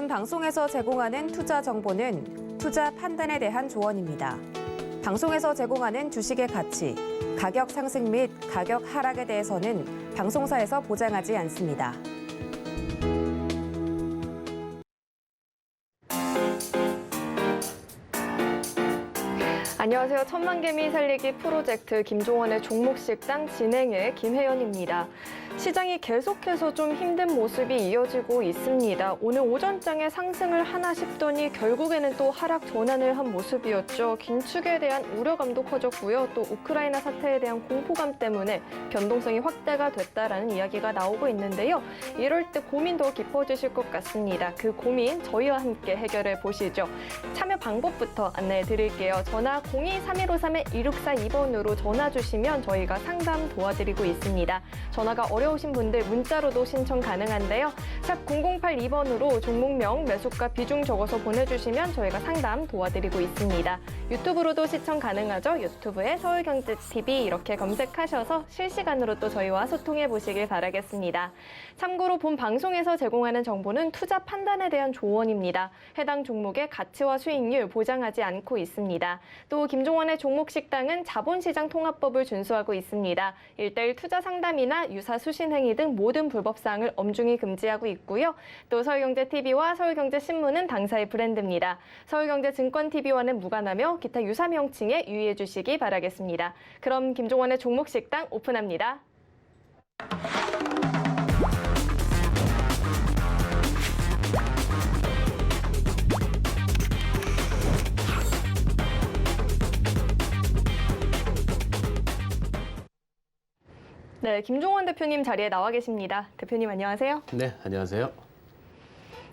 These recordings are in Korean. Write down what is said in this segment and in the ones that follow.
본 방송에서 제공하는 투자 정보는 투자 판단에 대한 조언입니다. 방송에서 제공하는 주식의 가치, 가격 상승 및 가격 하락에 대해서는 방송사에서 보장하지 않습니다. 안녕하세요. 천만개미 살리기 프로젝트 김종원의 종목식당 진행의 김혜연입니다. 시장이 계속해서 좀 힘든 모습이 이어지고 있습니다. 오늘 오전장에 상승을 하나 싶더니 결국에는 또 하락 전환을 한 모습이었죠. 긴축에 대한 우려감도 커졌고요. 또 우크라이나 사태에 대한 공포감 때문에 변동성이 확대가 됐다라는 이야기가 나오고 있는데요. 이럴 때 고민 더 깊어지실 것 같습니다. 그 고민 저희와 함께 해결해 보시죠. 참여 방법부터 안내해 드릴게요. 전화 02-3153-1642번으로 전화 주시면 저희가 상담 도와드리고 있습니다. 전화가 어려우신 분들 문자로도 신청 가능한데요. 샵 0082번으로 종목명, 매수가, 비중 적어서 보내주시면 저희가 상담 도와드리고 있습니다. 유튜브로도 시청 가능하죠. 유튜브에 서울경제TV 이렇게 검색하셔서 실시간으로 또 저희와 소통해 보시길 바라겠습니다. 참고로 본 방송에서 제공하는 정보는 투자 판단에 대한 조언입니다. 해당 종목의 가치와 수익률 보장하지 않고 있습니다. 또 김종원의 종목식당은 자본시장 통합법을 준수하고 있습니다. 1:1 투자 상담이나 유사 수신 행위 등 모든 불법 사항을 엄중히 금지하고 있고요. 또 서울경제TV와 서울경제신문은 당사의 브랜드입니다. 서울경제증권TV와는 무관하며 기타 유사 명칭에 유의해 주시기 바라겠습니다. 그럼 김종원의 종목식당 오픈합니다. 네, 김종원 대표님 자리에 나와 계십니다. 대표님 안녕하세요. 네, 안녕하세요.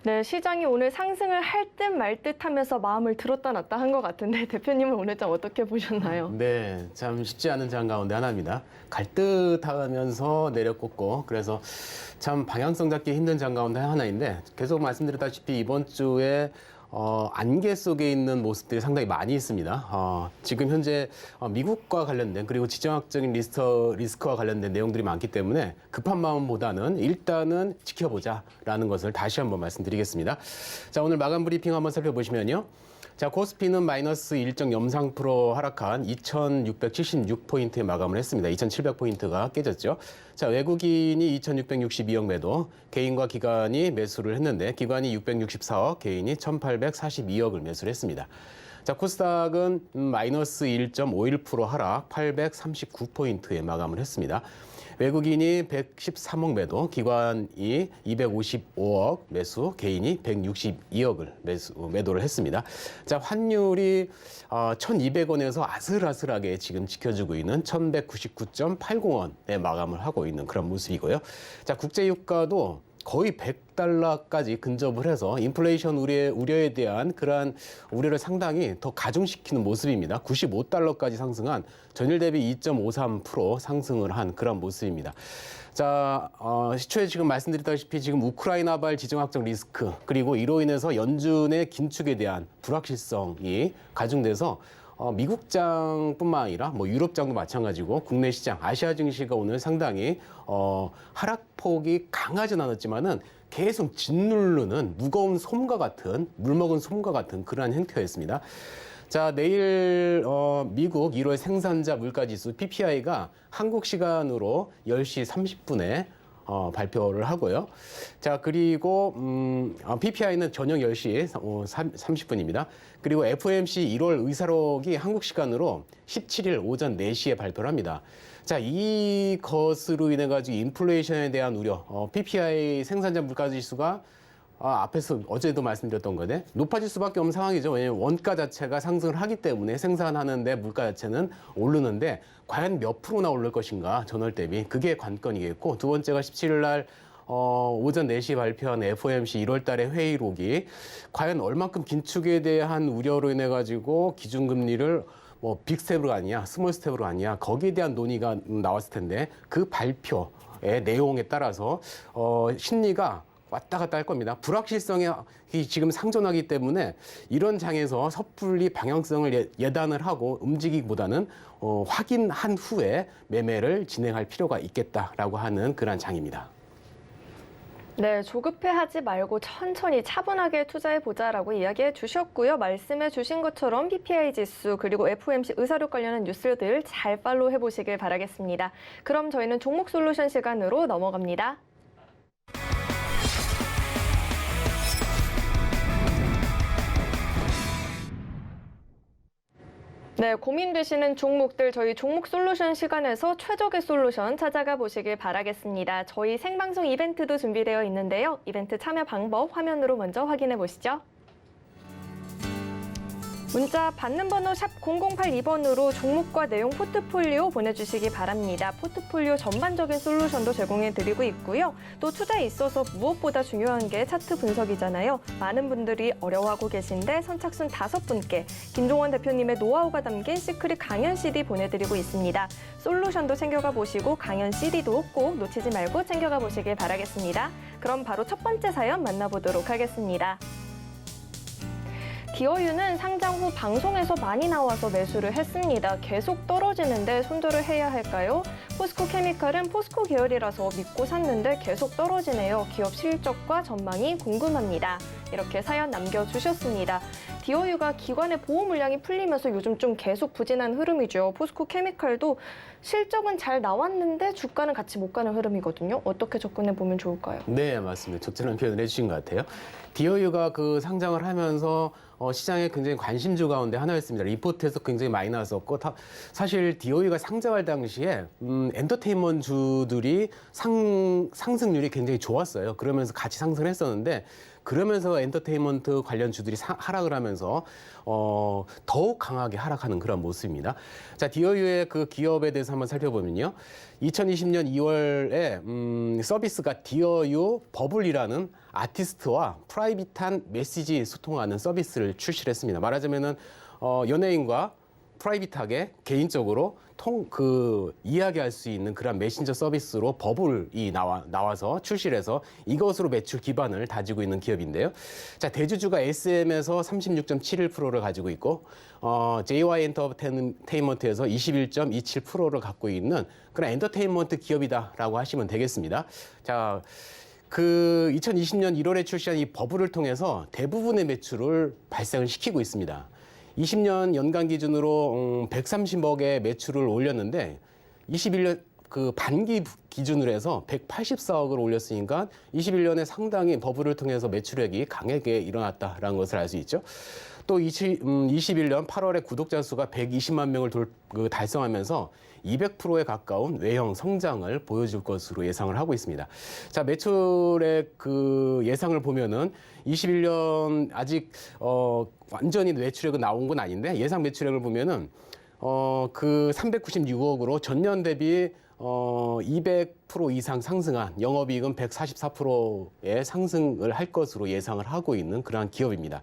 네, 시장이 오늘 상승을 할 듯 말 듯 하면서 마음을 들었다 놨다 한 것 같은데 대표님은 오늘 장 어떻게 보셨나요? 네, 참 쉽지 않은 장 가운데 하나입니다. 갈 듯 하면서 내려꽂고 그래서 참 방향성 잡기 힘든 장 가운데 하나인데 계속 말씀드렸다시피 이번 주에 안개 속에 있는 모습들이 상당히 많이 있습니다. 지금 현재 미국과 관련된 그리고 지정학적인 리스크와 관련된 내용들이 많기 때문에 급한 마음보다는 일단은 지켜보자라는 것을 다시 한번 말씀드리겠습니다. 자, 오늘 마감 브리핑 한번 살펴보시면요. 자, 코스피는 마이너스 1.03% 하락한 2,676포인트에 마감을 했습니다. 2,700포인트가 깨졌죠. 자, 외국인이 2,662억 매도, 개인과 기관이 매수를 했는데 기관이 664억, 개인이 1,842억을 매수를 했습니다. 자, 코스닥은 마이너스 1.51% 하락, 839포인트에 마감을 했습니다. 외국인이 113억 매도, 기관이 255억 매수, 개인이 162억을 매도를 했습니다. 자, 환율이 1,200원에서 아슬아슬하게 지금 지켜주고 있는 1,199.80원에 마감을 하고 있는 그런 모습이고요. 자, 국제유가도 거의 100달러까지 근접을 해서 인플레이션 우려에 대한 그러한 우려를 상당히 더 가중시키는 모습입니다. 95달러까지 상승한 전일 대비 2.53% 상승을 한 그런 모습입니다. 자, 시초에 지금 말씀드렸다시피 지금 우크라이나발 지정학적 리스크 그리고 이로 인해서 연준의 긴축에 대한 불확실성이 가중돼서 미국장뿐만 아니라 유럽장도 마찬가지고 국내 시장, 아시아 증시가 오늘 상당히 하락폭이 강하진 않았지만은 계속 짓누르는 무거운 솜과 같은 물먹은 솜과 같은 그러한 형태였습니다. 자, 내일 미국 1월 생산자 물가지수 PPI가 한국 시간으로 10시 30분에 발표를 하고요. 자, 그리고 PPI는 저녁 10시 30분입니다. 그리고 FOMC 1월 의사록이 한국 시간으로 17일 오전 4시에 발표를 합니다. 자, 이것으로 인해 가지고 인플레이션에 대한 우려, PPI 생산자 물가지수가 앞에서 어제도 말씀드렸던 건데 높아질 수밖에 없는 상황이죠. 왜냐하면 원가 자체가 상승을 하기 때문에 생산하는데 물가 자체는 오르는데 과연 몇 프로나 오를 것인가 전월 대비 그게 관건이겠고, 두 번째가 17일 날 오전 4시 발표한 FOMC 1월 달의 회의록이 과연 얼만큼 긴축에 대한 우려로 인해 가지고 기준금리를 빅스텝으로 아니냐 스몰 스텝으로 아니냐 거기에 대한 논의가 나왔을 텐데 그 발표의 내용에 따라서 심리가 왔다 갔다 할 겁니다. 불확실성이 지금 상존하기 때문에 이런 장에서 섣불리 방향성을 예단을 하고 움직이기보다는 확인한 후에 매매를 진행할 필요가 있겠다라고 하는 그런 장입니다. 네, 조급해하지 말고 천천히 차분하게 투자해보자라고 이야기해 주셨고요. 말씀해 주신 것처럼 PPI 지수 그리고 FOMC 의사료 관련한 뉴스들 잘 팔로우해 보시길 바라겠습니다. 그럼 저희는 종목 솔루션 시간으로 넘어갑니다. 네, 고민되시는 종목들 저희 종목 솔루션 시간에서 최적의 솔루션 찾아가 보시길 바라겠습니다. 저희 생방송 이벤트도 준비되어 있는데요. 이벤트 참여 방법 화면으로 먼저 확인해 보시죠. 문자 받는 번호 샵 0082번으로 종목과 내용 포트폴리오 보내주시기 바랍니다. 포트폴리오 전반적인 솔루션도 제공해드리고 있고요. 또 투자에 있어서 무엇보다 중요한 게 차트 분석이잖아요. 많은 분들이 어려워하고 계신데 선착순 5분께 김종원 대표님의 노하우가 담긴 시크릿 강연 CD 보내드리고 있습니다. 솔루션도 챙겨가 보시고 강연 CD도 꼭 놓치지 말고 챙겨가 보시길 바라겠습니다. 그럼 바로 첫 번째 사연 만나보도록 하겠습니다. 디어유는 상장 후 방송에서 많이 나와서 매수를 했습니다. 계속 떨어지는데 손절을 해야 할까요? 포스코케미칼은 포스코 계열이라서 믿고 샀는데 계속 떨어지네요. 기업 실적과 전망이 궁금합니다. 이렇게 사연 남겨주셨습니다. 디어유가 기관의 보호 물량이 풀리면서 요즘 좀 계속 부진한 흐름이죠. 포스코케미칼도 실적은 잘 나왔는데 주가는 같이 못 가는 흐름이거든요. 어떻게 접근해 보면 좋을까요? 네, 맞습니다. 적절한 표현을 해주신 것 같아요. 디어유가 그 상장을 하면서 시장에 굉장히 관심주 가운데 하나였습니다. 리포트에서 굉장히 많이 나왔었고, 사실 디어유가 상장할 당시에 엔터테인먼트주들이 상승률이 굉장히 좋았어요. 그러면서 같이 상승을 했었는데, 그러면서 엔터테인먼트 관련 주들이 하락을 하면서 더욱 강하게 하락하는 그런 모습입니다. 자, 디어유의 그 기업에 대해서 한번 살펴보면요. 2020년 2월에 서비스가 디어유 버블이라는 아티스트와 프라이빗한 메시지 소통하는 서비스를 출시를 했습니다. 말하자면은 연예인과 프라이빗하게 개인적으로 이야기할 수 있는 그런 메신저 서비스로 버블이 나와서 출시를 해서 이것으로 매출 기반을 다지고 있는 기업인데요. 자, 대주주가 SM에서 36.71%를 가지고 있고, JY 엔터테인먼트에서 21.27%를 갖고 있는 그런 엔터테인먼트 기업이다라고 하시면 되겠습니다. 자, 그 2020년 1월에 출시한 이 버블을 통해서 대부분의 매출을 발생을 시키고 있습니다. 20년 연간 기준으로 130억의 매출을 올렸는데 21년 그 반기 기준으로 해서 184억을 올렸으니까 21년에 상당히 버블을 통해서 매출액이 강하게 일어났다라는 것을 알 수 있죠. 또 21년 8월에 구독자 수가 120만 명을 달성하면서 200%에 가까운 외형 성장을 보여줄 것으로 예상을 하고 있습니다. 자, 매출액 그 예상을 보면은 21년 아직 완전히 매출액은 나온 건 아닌데 예상 매출액을 보면은 그 396억으로 전년 대비 200% 이상 상승한 영업이익은 144%의 상승을 할 것으로 예상을 하고 있는 그러한 기업입니다.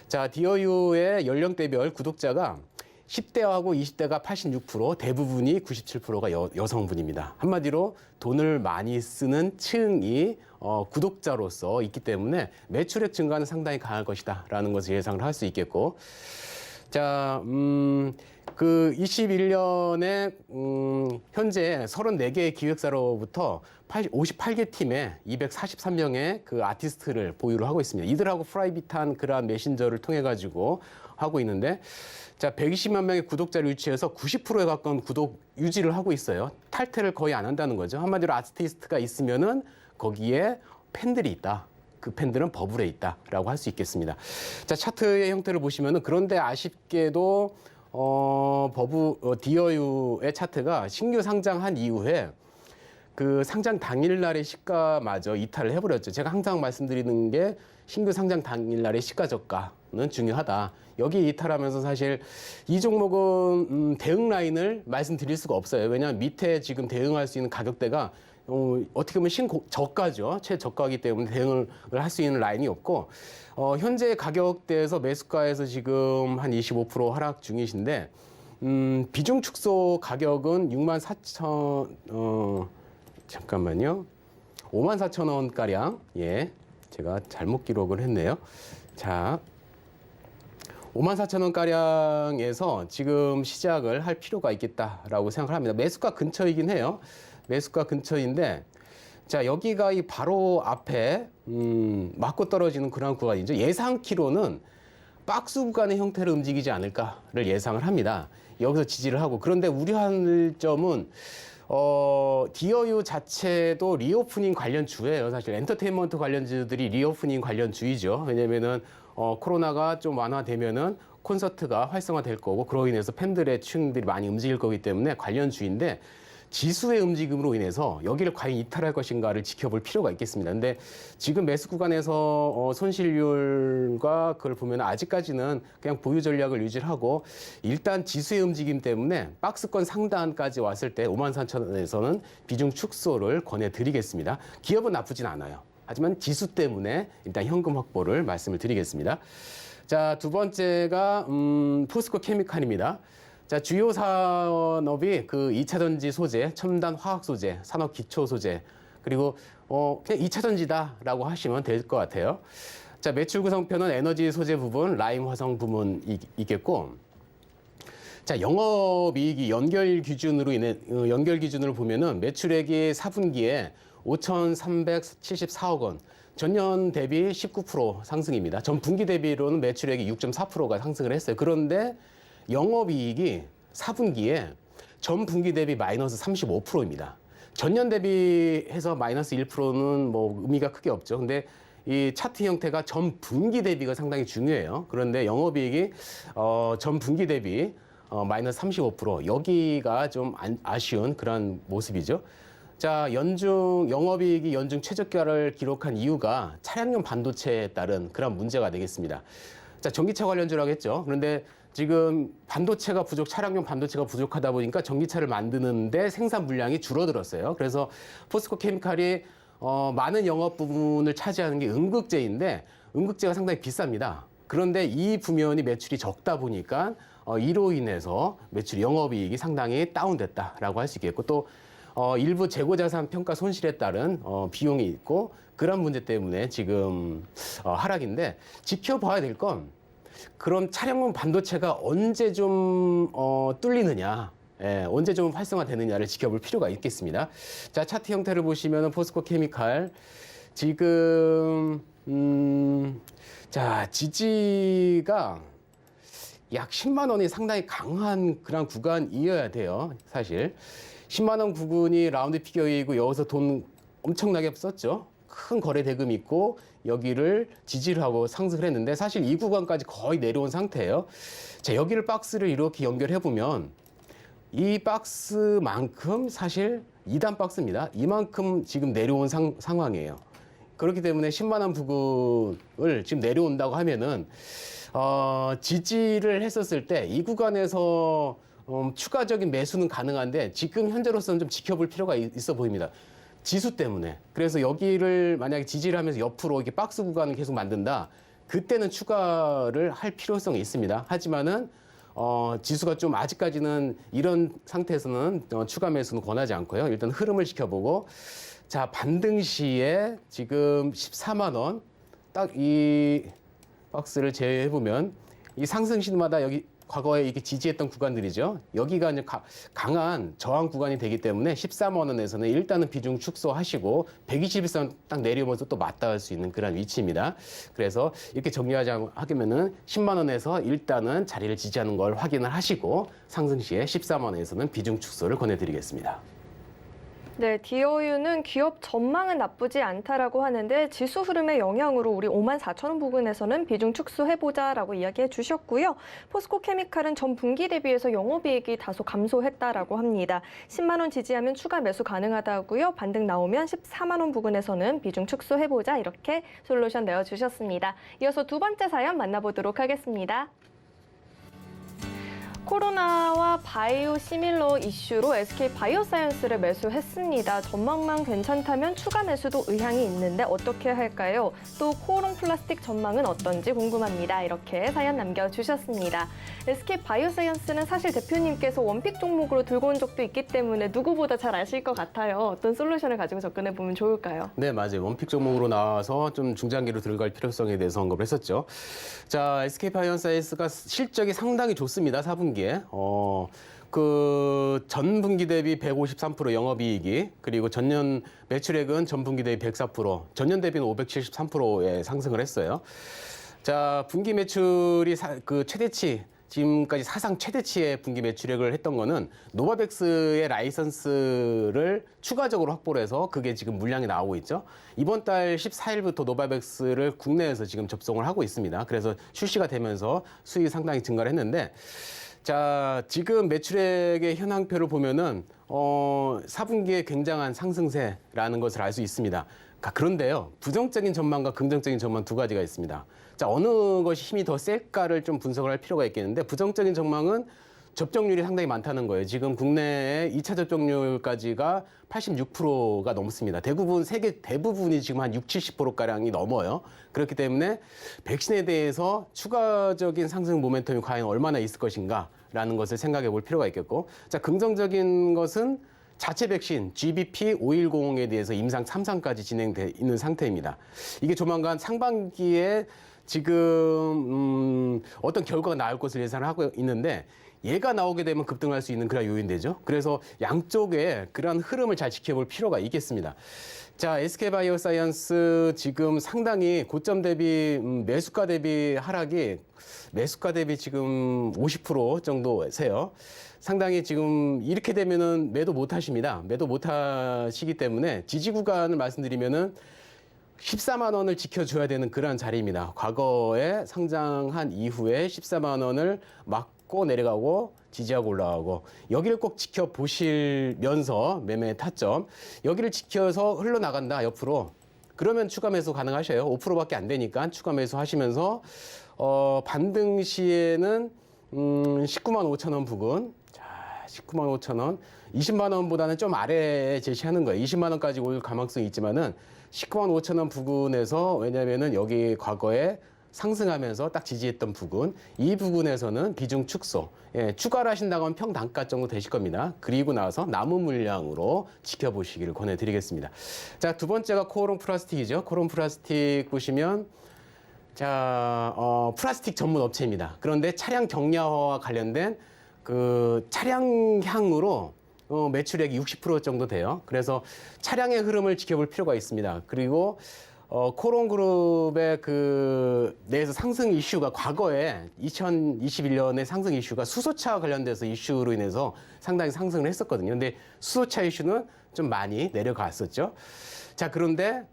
자, 디어유의 연령대별 구독자가 10대하고 20대가 86%, 대부분이 97%가 여성분입니다. 한마디로 돈을 많이 쓰는 층이 구독자로서 있기 때문에 매출액 증가는 상당히 강할 것이다라는 것을 예상을 할 수 있겠고, 자, 그 21년에 현재 34개의 기획사로부터 58개 팀에 243명의 그 아티스트를 보유를 하고 있습니다. 이들하고 프라이빗한 그러한 메신저를 통해 가지고 하고 있는데, 자, 120만 명의 구독자를 유치해서 90%에 가까운 구독 유지를 하고 있어요. 탈퇴를 거의 안 한다는 거죠. 한마디로 아티스트가 있으면은 거기에 팬들이 있다. 그 팬들은 버블에 있다라고 할 수 있겠습니다. 자, 차트의 형태를 보시면은 그런데 아쉽게도 디어유의 차트가 신규 상장한 이후에 그 상장 당일날의 시가마저 이탈을 해버렸죠. 제가 항상 말씀드리는 게 신규 상장 당일날의 시가 저가는 중요하다. 여기 이탈하면서 사실 이 종목은 대응 라인을 말씀드릴 수가 없어요. 왜냐하면 밑에 지금 대응할 수 있는 가격대가 어떻게 보면 저가죠. 최저가이기 때문에 대응을 할 수 있는 라인이 없고, 현재 가격대에서 매수가에서 지금 한 25% 하락 중이신데, 비중 축소 가격은 64,000, 잠깐만요. 54,000원가량, 예. 제가 잘못 기록을 했네요. 자, 54,000원가량에서 지금 시작을 할 필요가 있겠다라고 생각을 합니다. 매수가 근처이긴 해요. 매수가 근처인데, 자, 여기가 이 바로 앞에 맞고 떨어지는 그런 구간이죠. 예상키로는 박스 구간의 형태로 움직이지 않을까를 예상을 합니다. 여기서 지지를 하고, 그런데 우려할 점은 디어유 자체도 리오프닝 관련주예요. 사실 엔터테인먼트 관련주들이 리오프닝 관련주이죠. 왜냐면은 코로나가 좀 완화되면은 콘서트가 활성화될 거고, 그로 인해서 팬들의 취향들이 많이 움직일 거기 때문에 관련주인데, 지수의 움직임으로 인해서 여기를 과연 이탈할 것인가를 지켜볼 필요가 있겠습니다. 근데 지금 매수 구간에서 손실률과 그걸 보면 아직까지는 그냥 보유 전략을 유지하고, 일단 지수의 움직임 때문에 박스권 상단까지 왔을 때 54,000원에서는 비중 축소를 권해드리겠습니다. 기업은 나쁘진 않아요. 하지만 지수 때문에 일단 현금 확보를 말씀을 드리겠습니다. 자, 두 번째가 포스코 케미칼입니다. 자, 주요 산업이 그 2차 전지 소재, 첨단 화학 소재, 산업 기초 소재, 그리고 그냥 2차 전지다라고 하시면 될 것 같아요. 자, 매출 구성표는 에너지 소재 부분, 라임 화성 부분이 있겠고, 자, 영업이익이 연결 기준으로 보면은 매출액이 4분기에 5,374억 원, 전년 대비 19% 상승입니다. 전 분기 대비로는 매출액이 6.4%가 상승을 했어요. 그런데 영업이익이 4분기에 전 분기 대비 마이너스 35%입니다. 전년 대비해서 마이너스 1%는 뭐 의미가 크게 없죠. 근데 이 차트 형태가 전 분기 대비가 상당히 중요해요. 그런데 영업이익이 전 분기 대비 마이너스 35%, 여기가 좀 아쉬운 그런 모습이죠. 자, 영업이익이 연중 최저가를 기록한 이유가 차량용 반도체에 따른 그런 문제가 되겠습니다. 자, 전기차 관련주라고 했죠. 그런데 지금 차량용 반도체가 부족하다 보니까 전기차를 만드는데 생산 물량이 줄어들었어요. 그래서 포스코 케미칼이 많은 영업 부분을 차지하는 게 음극재인데, 음극재가 상당히 비쌉니다. 그런데 이 부면이 매출이 적다 보니까 이로 인해서 영업이익이 상당히 다운됐다라고 할 수 있겠고, 또 일부 재고자산 평가 손실에 따른 비용이 있고, 그런 문제 때문에 지금 하락인데, 지켜봐야 될 건 그럼 차량용 반도체가 언제 좀 뚫리느냐, 언제 좀 활성화되느냐를 지켜볼 필요가 있겠습니다. 자, 차트 형태를 보시면 포스코 케미칼 지금 자, 지지가 약 10만 원이 상당히 강한 그런 구간이어야 돼요. 사실 10만 원 부분이 라운드 피겨이고, 여기서 돈 엄청나게 썼죠. 큰 거래 대금이 있고 여기를 지지를 하고 상승을 했는데, 사실 이 구간까지 거의 내려온 상태예요. 자, 여기를 박스를 이렇게 연결해 보면 이 박스만큼 사실 2단 박스입니다. 이만큼 지금 내려온 상황이에요. 그렇기 때문에 10만 원 부분을 지금 내려온다고 하면은 지지를 했었을 때 이 구간에서 추가적인 매수는 가능한데, 지금 현재로서는 좀 지켜볼 필요가 있어 보입니다. 지수 때문에. 그래서 여기를 만약에 지지를 하면서 옆으로 이렇게 박스 구간을 계속 만든다, 그때는 추가를 할 필요성이 있습니다. 하지만은 지수가 좀 아직까지는 이런 상태에서는 추가 매수는 권하지 않고요. 일단 흐름을 지켜보고, 자, 반등 시에 지금 14만 원, 딱 이 박스를 제외해 보면 이 상승 시마다 여기 과거에 이렇게 지지했던 구간들이죠. 여기가 이제 강한 저항 구간이 되기 때문에 14만 원에서는 일단은 비중 축소하시고 121선 딱 내려오면서 또 맞닿을 수 있는 그런 위치입니다. 그래서 이렇게 정리하자면은 10만 원에서 일단은 자리를 지지하는 걸 확인을 하시고, 상승 시에 14만 원에서는 비중 축소를 권해드리겠습니다. 네, 디어유는 기업 전망은 나쁘지 않다라고 하는데, 지수 흐름의 영향으로 우리 54,000원 부근에서는 비중 축소해보자라고 이야기해 주셨고요. 포스코 케미칼은 전 분기 대비해서 영업이익이 다소 감소했다라고 합니다. 10만 원 지지하면 추가 매수 가능하다고요. 반등 나오면 14만 원 부근에서는 비중 축소해보자, 이렇게 솔루션 내어주셨습니다. 이어서 두 번째 사연 만나보도록 하겠습니다. 코로나와 바이오 시밀러 이슈로 SK 바이오사이언스를 매수했습니다. 전망만 괜찮다면 추가 매수도 의향이 있는데 어떻게 할까요? 또 코오롱 플라스틱 전망은 어떤지 궁금합니다. 이렇게 사연 남겨주셨습니다. SK 바이오사이언스는 사실 대표님께서 원픽 종목으로 들고 온 적도 있기 때문에 누구보다 잘 아실 것 같아요. 어떤 솔루션을 가지고 접근해 보면 좋을까요? 네, 맞아요. 원픽 종목으로 나와서 좀 중장기로 들어갈 필요성에 대해서 언급을 했었죠. 자, SK 바이오사이언스가 실적이 상당히 좋습니다. 4분기에. 그 전분기 대비 153% 영업이익이, 그리고 전년 매출액은 전분기 대비 104%, 전년 대비는 573%의 상승을 했어요. 자, 분기 매출이 그 최대치, 지금까지 사상 최대치의 분기 매출액을 했던 거는 노바백스의 라이선스를 추가적으로 확보를 해서 그게 지금 물량이 나오고 있죠. 이번 달 14일부터 노바백스를 국내에서 지금 접종을 하고 있습니다. 그래서 출시가 되면서 수익이 상당히 증가를 했는데, 자, 지금 매출액의 현황표를 보면은 4분기에 굉장한 상승세라는 것을 알 수 있습니다. 그런데요, 부정적인 전망과 긍정적인 전망 두 가지가 있습니다. 자, 어느 것이 힘이 더 셀까를 좀 분석을 할 필요가 있겠는데, 부정적인 전망은 접종률이 상당히 많다는 거예요. 지금 국내의 2차 접종률까지가 86%가 넘습니다. 세계 대부분이 지금 한 60, 70%가량이 넘어요. 그렇기 때문에 백신에 대해서 추가적인 상승 모멘텀이 과연 얼마나 있을 것인가라는 것을 생각해 볼 필요가 있겠고, 자, 긍정적인 것은 자체 백신 GBP510에 대해서 임상 3상까지 진행돼 있는 상태입니다. 이게 조만간 상반기에 지금 어떤 결과가 나올 것을 예상을 하고 있는데, 얘가 나오게 되면 급등할 수 있는 그런 요인되죠. 그래서 양쪽에 그런 흐름을 잘 지켜볼 필요가 있겠습니다. 자, SK바이오사이언스 지금 상당히 고점 대비 매수가 대비 하락이, 매수가 대비 지금 50% 정도 세요. 상당히 지금 이렇게 되면은 매도 못 하십니다. 매도 못 하시기 때문에 지지 구간을 말씀드리면은 14만 원을 지켜줘야 되는 그런 자리입니다. 과거에 상장한 이후에 14만 원을 막고 내려가고 지지하고 올라가고, 여기를 꼭 지켜보시면서 매매 타점, 여기를 지켜서 흘러나간다 옆으로, 그러면 추가 매수 가능하셔요. 5%밖에 안 되니까 추가 매수 하시면서 반등 시에는 19만 5천 원 부근, 자, 19만 5천 원, 20만 원보다는 좀 아래에 제시하는 거예요. 20만 원까지 올 가능성이 있지만은 19만 5천 원 부근에서, 왜냐면은 여기 과거에 상승하면서 딱 지지했던 부근, 이 부근에서는 비중 축소, 예, 추가를 하신다고 하면 평단가 정도 되실 겁니다. 그리고 나서 남은 물량으로 지켜보시기를 권해드리겠습니다. 자, 두 번째가 코오롱 플라스틱이죠. 코오롱 플라스틱 보시면, 자, 플라스틱 전문 업체입니다. 그런데 차량 경량화와 관련된 그 차량향으로 매출액이 60% 정도 돼요. 그래서 차량의 흐름을 지켜볼 필요가 있습니다. 그리고 코오롱그룹의 그 내에서 상승 이슈가, 과거에 2021년에 상승 이슈가 수소차 관련돼서 이슈로 인해서 상당히 상승을 했었거든요. 근데 수소차 이슈는 좀 많이 내려갔었죠. 자, 그런데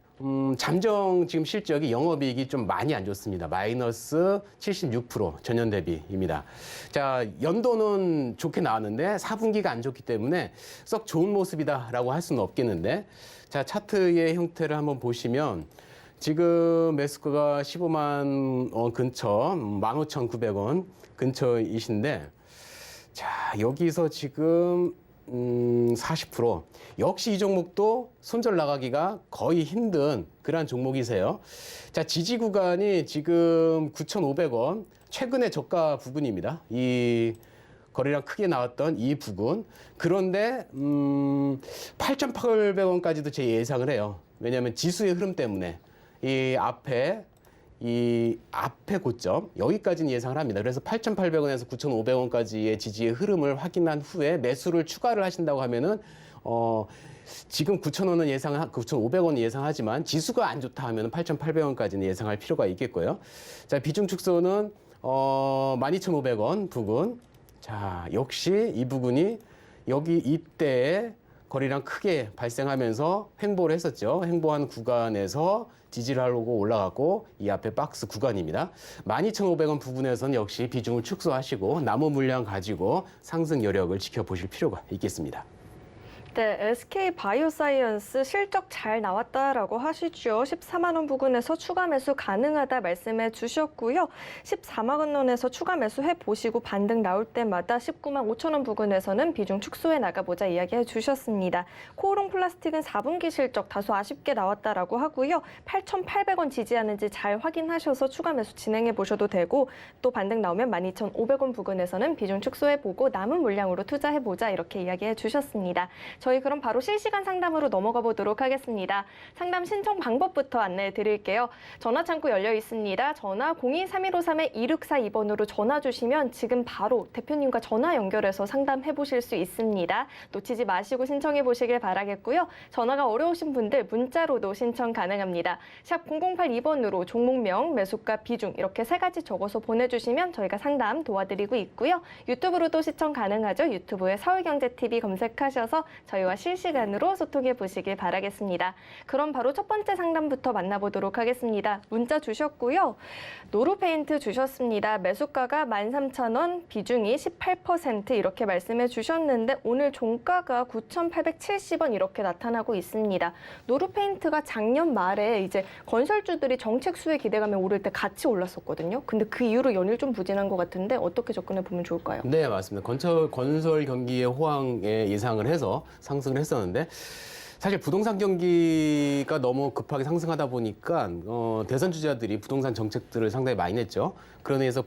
잠정 지금 실적이, 영업이익이 좀 많이 안 좋습니다. 마이너스 76% 전년 대비입니다. 자, 연도는 좋게 나왔는데 4분기가 안 좋기 때문에 썩 좋은 모습이다라고 할 수는 없겠는데, 자, 차트의 형태를 한번 보시면 지금 매수가가 15만 원 근처, 15,900원 근처이신데, 자, 여기서 지금 40%. 역시 이 종목도 손절 나가기가 거의 힘든 그러한 종목이세요. 자, 지지 구간이 지금 9,500원, 최근의 저가 부근입니다. 이 거래량 크게 나왔던 이 부근. 그런데 8,800원까지도 제 예상을 해요. 왜냐하면 지수의 흐름 때문에 이 앞에 고점 여기까지는 예상을 합니다. 그래서 8,800원에서 9,500원까지의 지지의 흐름을 확인한 후에 매수를 추가를 하신다고 하면은 지금 9,000원은 9,500원 예상하지만 지수가 안 좋다 하면은 8,800원까지는 예상할 필요가 있겠고요. 자, 비중 축소는 12,500원 부근. 자, 역시 이 부분이 여기 이때에 거래량 크게 발생하면서 횡보를 했었죠. 횡보한 구간에서 지지를 하려고 올라갔고, 이 앞에 박스 구간입니다. 12,500원 부분에서는 역시 비중을 축소하시고 남은 물량 가지고 상승 여력을 지켜보실 필요가 있겠습니다. 네, SK바이오사이언스 실적 잘 나왔다라고 하시죠. 14만 원 부근에서 추가 매수 가능하다 말씀해 주셨고요. 14만 원에서 추가 매수해 보시고 반등 나올 때마다 19만 5천 원 부근에서는 비중 축소해 나가보자 이야기해 주셨습니다. 코오롱 플라스틱은 4분기 실적 다소 아쉽게 나왔다라고 하고요. 8,800원 지지하는지 잘 확인하셔서 추가 매수 진행해 보셔도 되고, 또 반등 나오면 12,500원 부근에서는 비중 축소해 보고 남은 물량으로 투자해 보자 이렇게 이야기해 주셨습니다. 저희 그럼 바로 실시간 상담으로 넘어가 보도록 하겠습니다. 상담 신청 방법부터 안내해 드릴게요. 전화 창구 열려 있습니다. 전화 02-3153-2642번으로 전화 주시면 지금 바로 대표님과 전화 연결해서 상담해 보실 수 있습니다. 놓치지 마시고 신청해 보시길 바라겠고요. 전화가 어려우신 분들 문자로도 신청 가능합니다. 샵 0082번으로 종목명, 매수가, 비중 이렇게 3가지 적어서 보내주시면 저희가 상담 도와드리고 있고요. 유튜브로도 시청 가능하죠. 유튜브에 서울경제TV 검색하셔서 저희와 실시간으로 소통해 보시길 바라겠습니다. 그럼 바로 첫 번째 상담부터 만나보도록 하겠습니다. 문자 주셨고요. 노루페인트 주셨습니다. 매수가가 13,000원, 비중이 18% 이렇게 말씀해 주셨는데 오늘 종가가 9,870원 이렇게 나타나고 있습니다. 노루페인트가 작년 말에 이제 건설주들이 정책 수혜 기대감에 오를 때 같이 올랐었거든요. 근데 그 이후로 연일 좀 부진한 것 같은데 어떻게 접근해 보면 좋을까요? 네, 맞습니다. 건설 경기의 호황에 예상을 해서 상승을 했었는데 사실 부동산 경기가 너무 급하게 상승하다 보니까 대선 주자들이 부동산 정책들을 상당히 많이 냈죠. 그런 의해서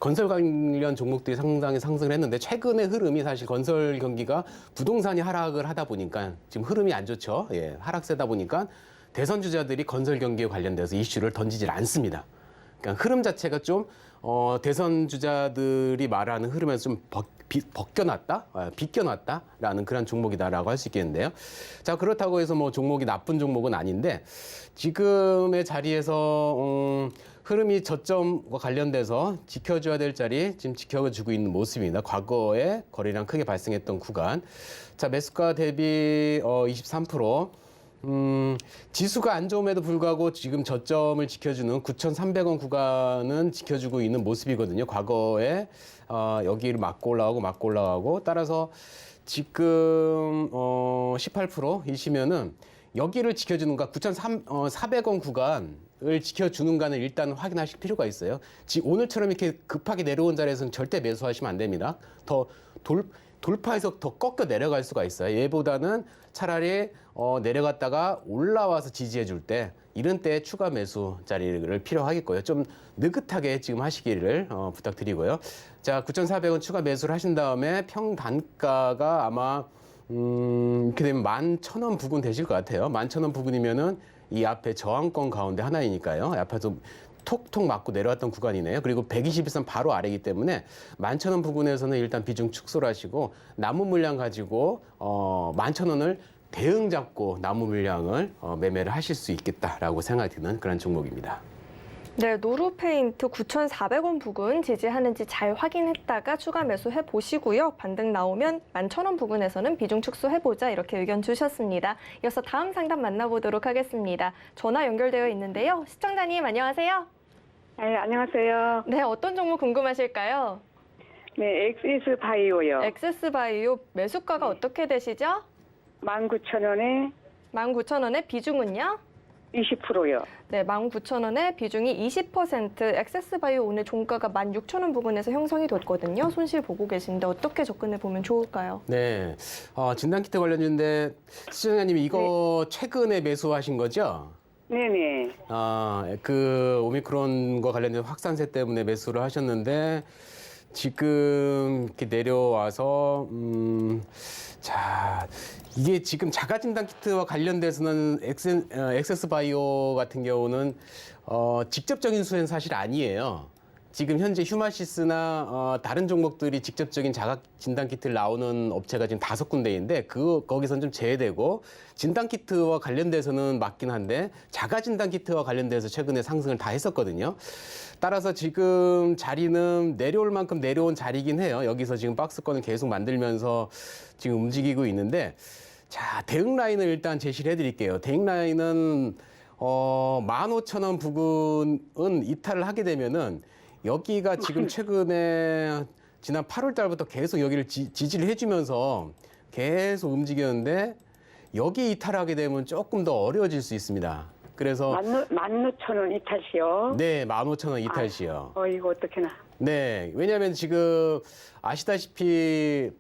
건설 관련 종목들이 상당히 상승을 했는데 최근의 흐름이 사실 건설 경기가 부동산이 하락을 하다 보니까 지금 흐름이 안 좋죠. 예, 하락세다 보니까 대선 주자들이 건설 경기에 관련돼서 이슈를 던지질 않습니다. 그러니까 흐름 자체가 좀 대선 주자들이 말하는 흐름에서 좀 벗겨놨다, 비껴놨다라는 그런 종목이다라고 할 수 있겠는데요. 자, 그렇다고 해서 뭐 종목이 나쁜 종목은 아닌데 지금의 자리에서 흐름이 저점과 관련돼서 지켜줘야 될 자리 지금 지켜주고 있는 모습입니다. 과거에 거래량 크게 발생했던 구간. 자, 매수가 대비 23%. 지수가 안 좋음에도 불구하고 지금 저점을 지켜주는 9,300원 구간은 지켜주고 있는 모습이거든요. 과거에 여기를 맞고 올라가고 따라서 지금 18%이시면은 여기를 지켜주는가 9,400원 구간을 지켜주는가는 일단 확인하실 필요가 있어요. 오늘처럼 이렇게 급하게 내려온 자리에서는 절대 매수하시면 안 됩니다. 더 돌파해서 더 꺾여 내려갈 수가 있어요. 얘보다는 차라리 내려갔다가 올라와서 지지해 줄 때 이런 때 추가 매수 자리를 필요하겠고요. 좀 느긋하게 지금 하시기를 부탁드리고요. 자, 9,400원 추가 매수를 하신 다음에 평단가가 아마 이렇게 되면 11,000원 부근 되실 것 같아요. 11,000원 부근이면은 이 앞에 저항권 가운데 하나이니까요. 앞에서 톡톡 맞고 내려왔던 구간이네요. 그리고 121선 바로 아래이기 때문에 11,000원 부근에서는 일단 비중 축소를 하시고 남은 물량 가지고 11,000원을 대응 잡고 남은 물량을 매매를 하실 수 있겠다라고 생각이 드는 그런 종목입니다. 네, 노루페인트 9,400원 부근 지지하는지 잘 확인했다가 추가 매수해 보시고요. 반등 나오면 11,000원 부근에서는 비중 축소해보자 이렇게 의견 주셨습니다. 이어서 다음 상담 만나보도록 하겠습니다. 전화 연결되어 있는데요. 시청자님 안녕하세요. 네, 안녕하세요. 네, 어떤 종목 궁금하실까요? 네, 엑시스 바이오요. 엑세스바이오 매수가가 어떻게 되시죠? 19,000원에 19,000원에 비중은요? 20%요. 네, 19,000원에 비중이 20%, 엑세스바이오 오늘 종가가 16,000원 부근에서 형성이 됐거든요. 손실 보고 계신데 어떻게 접근해 보면 좋을까요? 네, 진단키트 관련주인데 시청자님이 이거 최근에 매수하신 거죠? 네네. 그 오미크론과 관련된 확산세 때문에 매수를 하셨는데 지금 이렇게 내려와서 자, 이게 지금 자가진단 키트와 관련돼서는 엑세스바이오 같은 경우는 직접적인 수혜는 사실 아니에요. 지금 현재 휴마시스나 다른 종목들이 직접적인 자가 진단 키트를 나오는 업체가 지금 5군데인데 거기선 좀 제외되고 진단 키트와 관련돼서는 맞긴 한데 자가 진단 키트와 관련돼서 최근에 상승을 다 했었거든요. 따라서 지금 자리는 내려올 만큼 내려온 자리긴 해요. 여기서 지금 박스권을 계속 만들면서 지금 움직이고 있는데 자, 대응 라인을 일단 제시를 해드릴게요. 대응 라인은 15,000원 부근은 이탈을 하게 되면은 여기가 지금 최근에 지난 8월 달부터 계속 여기를 지지를 해주면서 계속 움직였는데 여기 이탈하게 되면 조금 더 어려워질 수 있습니다. 그래서 16,000원 이탈시요. 네, 15,000원 이탈시요. 이거 어떡해나. 네, 왜냐하면 지금 아시다시피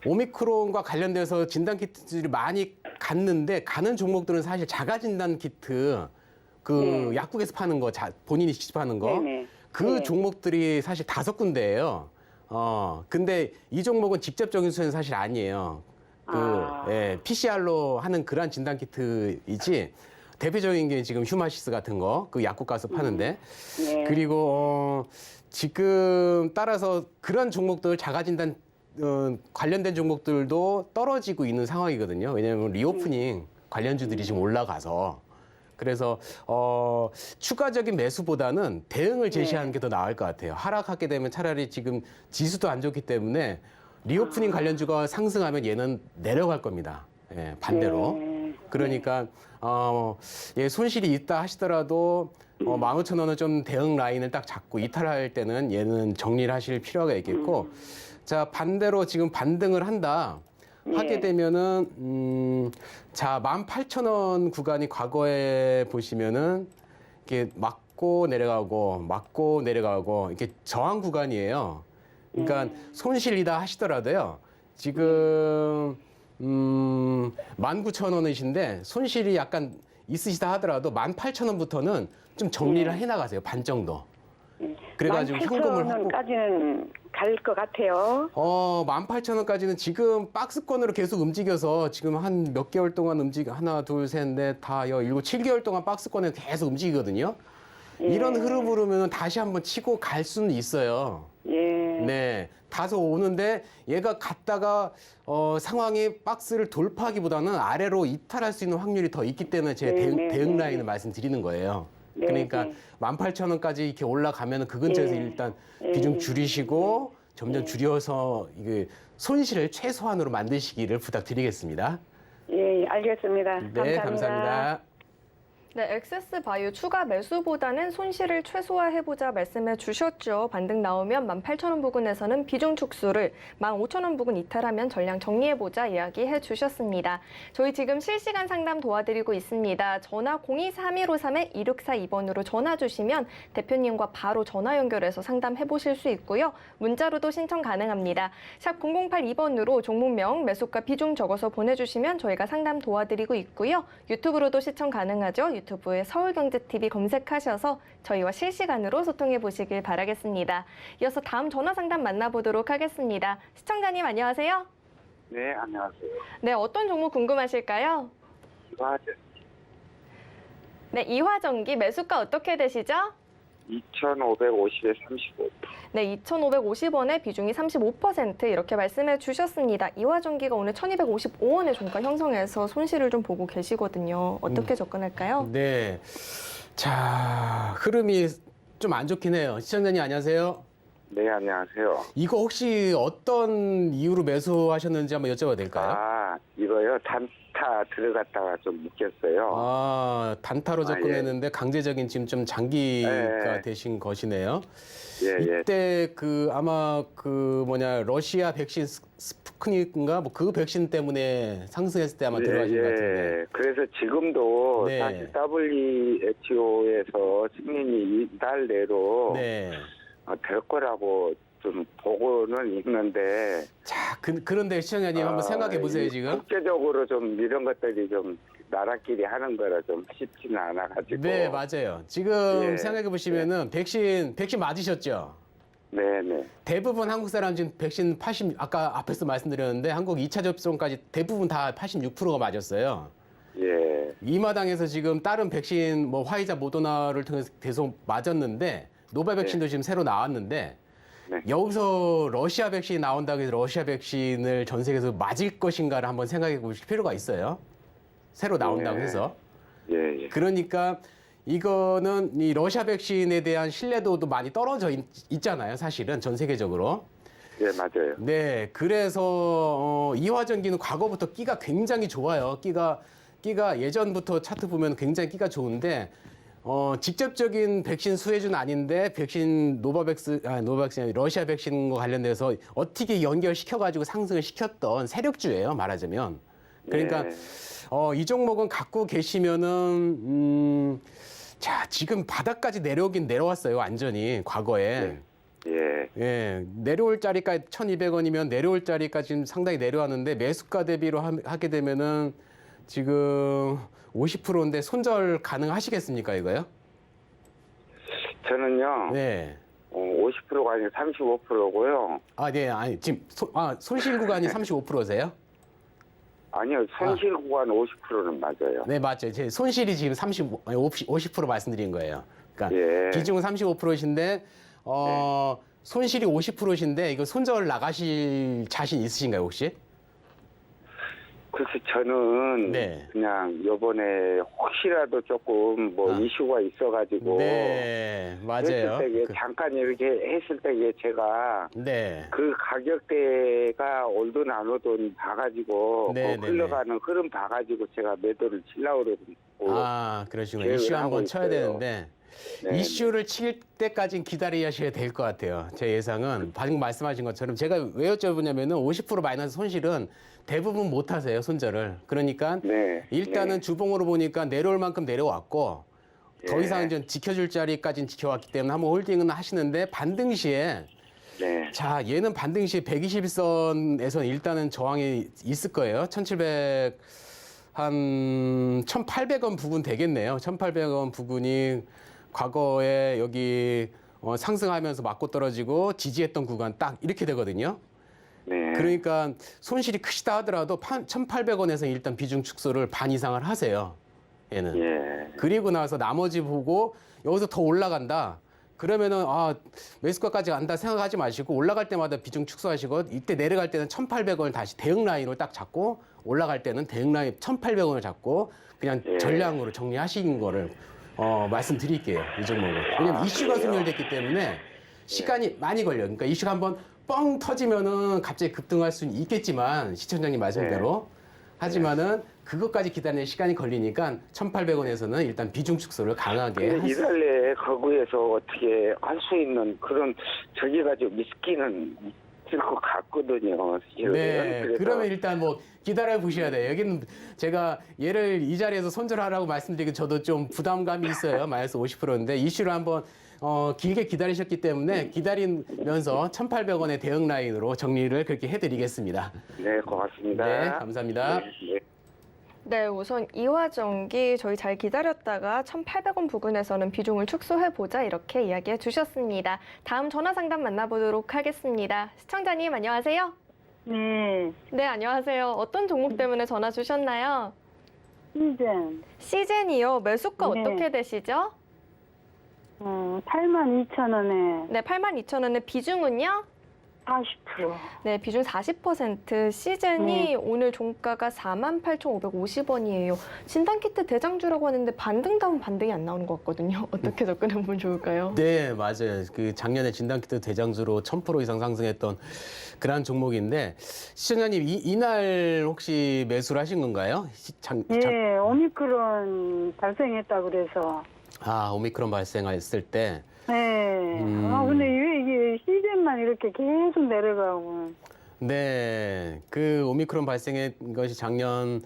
오미크론과 관련돼서 진단키트들이 많이 갔는데 가는 종목들은 사실 자가진단키트 그 약국에서 파는 거, 본인이 직접 하는 거, 네네. 그 네. 종목들이 사실 5군데예요. 근데 이 종목은 직접적인 수혜는 사실 아니에요. PCR로 하는 그러한 진단 키트이지 대표적인 게 지금 휴마시스 같은 거, 그 약국 가서 파는데 네. 그리고 지금 따라서 그런 종목들 자가진단 관련된 종목들도 떨어지고 있는 상황이거든요. 왜냐하면 리오프닝 관련주들이 지금 올라가서 그래서 추가적인 매수보다는 대응을 제시하는 게 더 나을 것 같아요. 하락하게 되면 차라리 지금 지수도 안 좋기 때문에 리오프닝 관련주가 상승하면 얘는 내려갈 겁니다. 예, 반대로. 네. 그러니까 손실이 있다 하시더라도 15,000원은 좀 대응 라인을 딱 잡고 이탈할 때는 얘는 정리를 하실 필요가 있겠고 자 반대로 지금 반등을 한다 하게 되면은 자 18,000원 구간이 과거에 보시면은 이렇게 맞고 내려가고 이렇게 저항 구간이에요. 그러니까 손실이다 하시더라도요. 지금 19,000원이신데 손실이 약간 있으시다 하더라도 18,000원부터는 좀 정리를 해나가세요. 반 정도. 그래가지고 현금을 하고 18,000원까지는 갈 것 같아요. 18,000원까지는 지금 박스권으로 계속 움직여서 지금 한 몇 개월 동안 하나, 둘, 셋, 넷, 다, 여, 일곱, 7개월 동안 박스권에 계속 움직이거든요. 이런 흐름으로면 다시 한번 치고 갈 수는 있어요. 예. 네. 다소 오는데 얘가 갔다가 상황이 박스를 돌파하기보다는 아래로 이탈할 수 있는 확률이 더 있기 때문에 제가 대응 라인을 말씀드리는 거예요. 그러니까 18,000원까지 이렇게 올라가면 그 근처에서 일단 비중 줄이시고 점점 줄여서 이게 손실을 최소한으로 만드시기를 부탁드리겠습니다. 예, 알겠습니다. 네, 감사합니다. 네, 엑세스 바이오 추가 매수보다는 손실을 최소화해보자 말씀해 주셨죠. 반등 나오면 18,000원 부근에서는 비중 축소를, 15,000원 부근 이탈하면 전량 정리해보자 이야기해 주셨습니다. 저희 지금 실시간 상담 도와드리고 있습니다. 전화 023153-2642번으로 전화 주시면 대표님과 바로 전화 연결해서 상담해보실 수 있고요. 문자로도 신청 가능합니다. 샵 0082번으로 종목명, 매수가 비중 적어서 보내주시면 저희가 상담 도와드리고 있고요. 유튜브로도 시청 가능하죠. 유튜브에 서울경제TV 검색하셔서 저희와 실시간으로 소통해 보시길 바라겠습니다. 이어서 다음 전화 상담 만나보도록 하겠습니다. 시청자님 안녕하세요. 네, 안녕하세요. 네, 어떤 종목 궁금하실까요? 이화전 네, 이화전기 매수가 어떻게 되시죠? 2,550에 35. 네, 2,550원에 비중이 35% 이렇게 말씀해 주셨습니다. 이화전기가 오늘 1,255원의 종가 형성해서 손실을 좀 보고 계시거든요. 어떻게 접근할까요? 네. 자, 흐름이 좀 안 좋긴 해요. 시청자님 안녕하세요. 네, 안녕하세요. 이거 혹시 어떤 이유로 매수하셨는지 한번 여쭤봐도 될까요? 이거요. 단타 들어갔다가 좀 묶였어요. 단타로 접근했는데 강제적인 지금 좀 장기가 되신 것이네요. 예. 이때 아마 러시아 백신 스푸트닉인가 뭐 그 백신 때문에 상승했을 때 아마 들어가신 것 같은데. 그래서 지금도 네. 사실 WHO에서 승인이 이달 내로 될 거라고 좀 보고는 있는데. 자, 그런데 시청자님 한번 생각해 보세요, 지금. 국제적으로 좀 이런 것들이 좀 나라끼리 하는 거라 좀 쉽지는 않아가지고. 네, 맞아요. 지금 생각해 보시면은 백신 맞으셨죠? 네네. 대부분 한국 사람 지금 백신 아까 앞에서 말씀드렸는데 한국 2차 접종까지 대부분 다 86%가 맞았어요. 예. 이 마당에서 지금 다른 백신 뭐 화이자 모더나를 통해서 계속 맞았는데 노바백신도 지금 새로 나왔는데 여기서 러시아 백신이 나온다고 해서 러시아 백신을 전 세계에서 맞을 것인가를 한번 생각해 보실 필요가 있어요. 새로 나온다고 해서. 예. 그러니까 이거는 이 러시아 백신에 대한 신뢰도도 많이 떨어져 있잖아요. 사실은 전 세계적으로. 예, 맞아요. 네, 그래서 이화전기는 과거부터 끼가 굉장히 좋아요. 끼가 예전부터 차트 보면 굉장히 끼가 좋은데 직접적인 백신 수혜주는 아닌데 백신 노바백신 러시아 백신과 관련돼서 어떻게 연결시켜가지고 상승을 시켰던 세력주예요. 말하자면. 그러니까 이 종목은 갖고 계시면은 자 지금 바닥까지 내려오긴 내려왔어요. 완전히 과거에. 예, 내려올 자리까지 1,200원이면 내려올 자리까지 지금 상당히 내려왔는데 매수가 대비로 하게 되면은 지금 50%인데 손절 가능하시겠습니까, 이거요? 저는요. 네. 50%가 아니라 35%고요. 네, 아니 지금 손실 구간이 35%세요? 아니요, 손실 구간 50%는 맞아요. 네, 맞죠. 제 손실이 지금 50% 말씀드린 거예요. 그러니까 예. 비중은 35%신데 손실이 50%신데 이거 손절 나가실 자신 있으신가요, 혹시? 그래서 저는 네. 그냥 요번에 혹시라도 조금 뭐 이슈가 있어가지고 네, 맞아요. 했을 때 잠깐 이렇게 했을 때 제가 네. 그 가격대가 오든 안 오든 봐가지고 네, 그 네, 흘러가는 흐름 봐가지고 제가 매도를 치려고 그러고 아, 그러시군요. 계획을 이슈 하고 한번 쳐야 있어요. 되는데 네. 이슈를 칠 때까지는 기다리셔야 될 것 같아요. 제 예상은 방금 말씀하신 것처럼 제가 왜 여쭤보냐면은 50% 마이너스 손실은 대부분 못 하세요, 손절을. 그러니까 네. 일단은 네. 주봉으로 보니까 내려올 만큼 내려왔고 더 예. 이상 이제 지켜줄 자리까지는 지켜왔기 때문에 한번 홀딩은 하시는데 반등 시에 네. 자, 얘는 반등 시 121선에서 일단은 저항이 있을 거예요. 1700 한 1,800원 부근 되겠네요. 1,800원 부근이 과거에 여기 상승하면서 맞고 떨어지고 지지했던 구간 딱 이렇게 되거든요. 네. 그러니까 손실이 크시다 하더라도 1,800원에서 일단 비중 축소를 반 이상을 하세요. 얘는. 예. 그리고 나서 나머지 보고 여기서 더 올라간다. 그러면은 매수가까지 간다 생각하지 마시고 올라갈 때마다 비중 축소하시고 이때 내려갈 때는 1,800원을 다시 대응 라인으로 딱 잡고 올라갈 때는 대응 라인 1,800원을 잡고 그냥 예. 전량으로 정리하시는 거를 말씀드릴게요. 이 종목은. 왜냐면 이슈가 소멸됐기 때문에 시간이 많이 걸려요. 그러니까 이슈가 한번 뻥 터지면은 갑자기 급등할 수는 있겠지만 시청자님 말씀대로 하지만은 그것까지 기다리는 시간이 걸리니까 1,800원에서는 일단 비중 축소를 강하게 할 수. 이달 내에 거기에서 어떻게 할 수 있는 그런 저기가 좀 있기는 있을 것 같거든요. 네, 그래서 그러면 일단 뭐 기다려 보셔야 돼요. 여기는 제가 얘를 이 자리에서 손절하라고 말씀드리기 저도 좀 부담감이 있어요. 마이너스 50%인데 이슈를 한번 길게 기다리셨기 때문에 기다리면서 1,800원의 대응 라인으로 정리를 그렇게 해드리겠습니다. 네, 고맙습니다. 네, 감사합니다. 네. 네, 우선 이화전기 저희 잘 기다렸다가 1,800원 부근에서는 비중을 축소해보자 이렇게 이야기해 주셨습니다. 다음 전화 상담 만나보도록 하겠습니다. 시청자님 안녕하세요. 네, 네, 안녕하세요. 어떤 종목 때문에 전화 주셨나요? 시즌 시젠이요. 매수가 네. 어떻게 되시죠? 82,000원에 네, 82,000원의 비중은요? 40%. 네, 비중 40%. 시젠이 오늘 종가가 48,550원이에요. 진단키트 대장주라고 하는데 반등다운 반등이 안 나오는 것 같거든요. 어떻게 접근하면 좋을까요? 네, 맞아요. 그 작년에 진단키트 대장주로 1,000% 이상 상승했던 그런 종목인데 시청자님 이날 혹시 매수를 하신 건가요? 예, 오미크론 발생했다 그래서. 오미크론 발생했을 때. 네. 근데 왜 이게 시즌만 이렇게 계속 내려가고. 네, 그 오미크론 발생한 것이 작년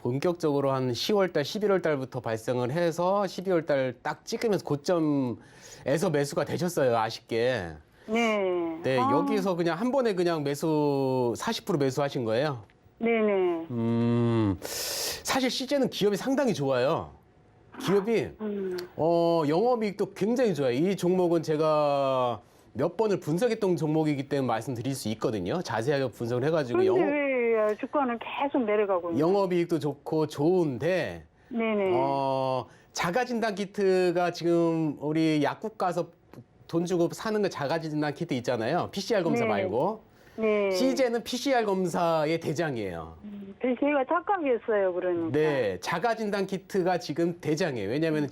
본격적으로 한 10월 달, 11월 달부터 발생을 해서 12월 달 딱 찍으면서 고점에서 매수가 되셨어요, 아쉽게. 네. 네, 여기서 그냥 한 번에 그냥 40% 매수하신 거예요? 네네. 사실 시제는 기업이 상당히 좋아요. 기업이 영업이익도 굉장히 좋아요. 이 종목은 제가 몇 번을 분석했던 종목이기 때문에 말씀드릴 수 있거든요. 자세하게 분석을 해가지고 근데 왜 주가는 계속 내려가고 있나요? 영업이익도 좋고 좋은데 네네. 자가진단 키트가 지금 우리 약국 가서 돈 주고 사는 거 자가진단 키트 있잖아요. PCR 검사 네. 말고. 네. CJ는 PCR 검사의 대장이에요. 제가 착각했어요, 그러니까. 네, 자가진단 키트가 지금 대장이에요. 왜냐하면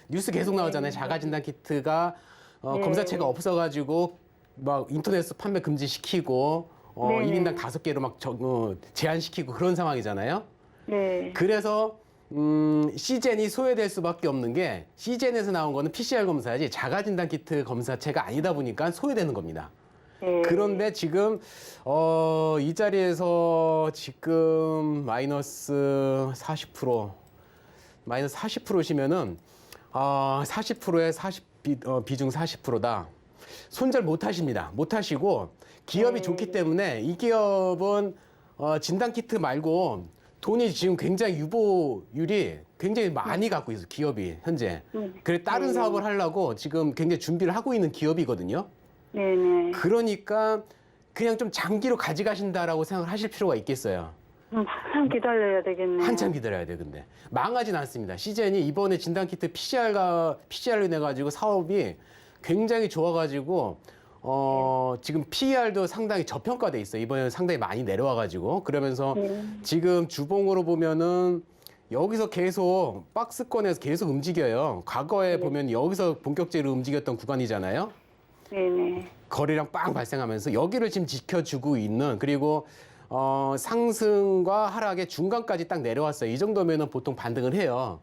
뉴스 계속 나오잖아요. 자가진단 키트가 네. 검사체가 없어가지고 막 인터넷에서 판매 금지시키고 네. 1인당 5개로 막 제한시키고 그런 상황이잖아요. 네. 그래서 시젠이 소외될 수밖에 없는 게 시젠에서 나온 거는 PCR 검사지 자가진단 키트 검사체가 아니다 보니까 소외되는 겁니다. 네. 그런데 지금 이 자리에서 지금 마이너스 40% 마이너스 40%시면은 40%에 비중 40%다. 손절 못 하십니다. 못 하시고 기업이 좋기 때문에 이 기업은 진단 키트 말고 돈이 지금 굉장히 유보율이 굉장히 많이 갖고 있어요. 기업이 현재. 그래 다른 사업을 하려고 지금 굉장히 준비를 하고 있는 기업이거든요. 네네. 그러니까 그냥 좀 장기로 가져가신다라고 생각을 하실 필요가 있겠어요. 한참 기다려야 되겠네. 한참 기다려야 돼, 근데. 망하진 않습니다. 시젠이 이번에 진단키트 PCR로 인해가지고 사업이 굉장히 좋아가지고, 지금 PER도 상당히 저평가돼 있어요. 이번에는 상당히 많이 내려와가지고. 그러면서 지금 주봉으로 보면은 여기서 계속 박스권에서 계속 움직여요. 과거에 보면 여기서 본격적으로 움직였던 구간이잖아요. 네네. 거래량 빵 발생하면서 여기를 지금 지켜주고 있는, 그리고 상승과 하락의 중간까지 딱 내려왔어요. 이 정도면은 보통 반등을 해요.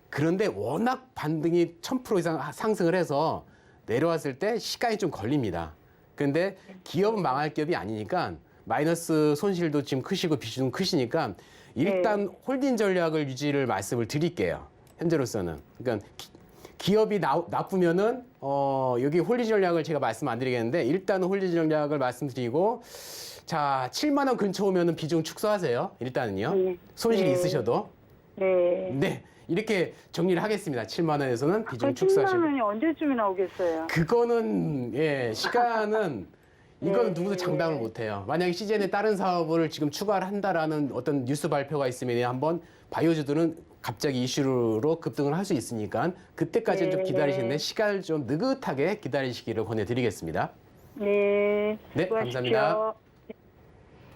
그런데 워낙 반등이 1000% 이상 상승을 해서 내려왔을 때 시간이 좀 걸립니다. 그런데 기업은 망할 기업이 아니니까 마이너스 손실도 지금 크시고 비중도 크시니까 일단 홀딩 전략을 유지를 말씀을 드릴게요. 현재로서는. 그러니까 기업이 나쁘면은 여기 홀딩 전략을 제가 말씀 안 드리겠는데 일단은 홀딩 전략을 말씀드리고, 자, 7만 원 근처 오면은 비중 축소하세요. 일단은요. 손실이 있으셔도. 네. 네. 이렇게 정리를 하겠습니다. 7만 원에서는 비중 그 축소하시고. 7만 원이 언제쯤에 나오겠어요? 그거는 시간은 이거는 누구도 장담을 못 해요. 만약에 시즌에 다른 사업을 지금 추가를 한다라는 어떤 뉴스 발표가 있으면 한번 바이오주들은 갑자기 이슈로 급등을 할 수 있으니까 그때까지는 좀 기다리시는데 시간을 좀 느긋하게 기다리시기를 권해드리겠습니다. 네. 네, 수고하십시오. 감사합니다.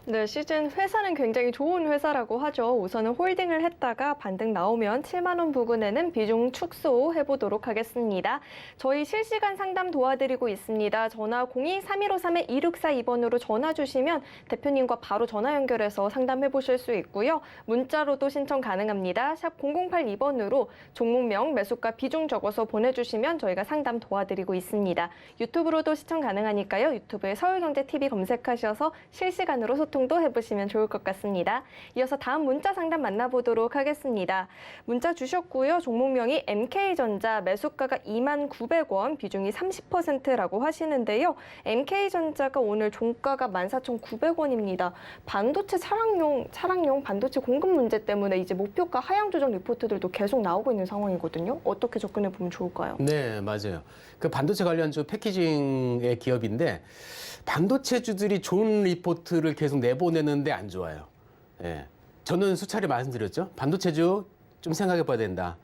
네, 시즌 회사는 굉장히 좋은 회사라고 하죠. 우선은 홀딩을 했다가 반등 나오면 7만 원 부근에는 비중 축소해 보도록 하겠습니다. 저희 실시간 상담 도와드리고 있습니다. 전화 02-3153-2642번으로 전화 주시면 대표님과 바로 전화 연결해서 상담해 보실 수 있고요. 문자로도 신청 가능합니다. 샵 0082번으로 종목명, 매수가 비중 적어서 보내주시면 저희가 상담 도와드리고 있습니다. 유튜브로도 시청 가능하니까요. 유튜브에 서울경제TV 검색하셔서 실시간으로 소통도 해보시면 좋을 것 같습니다. 이어서 다음 문자 상담 만나보도록 하겠습니다. 문자 주셨고요. 종목명이 MK전자, 매수가가 29,900원, 비중이 30%라고 하시는데요. MK전자가 오늘 종가가 14,900원입니다. 반도체 차량용 반도체 공급 문제 때문에 이제 목표가 하향 조정 리포트들도 계속 나오고 있는 상황이거든요. 어떻게 접근해 보면 좋을까요? 네, 맞아요. 그 반도체 관련주 패키징의 기업인데 반도체주들이 좋은 리포트를 계속 내보내는데 안 좋아요. 예. 저는 수차례 말씀드렸죠. 반도체주 좀 생각해 봐야 된다.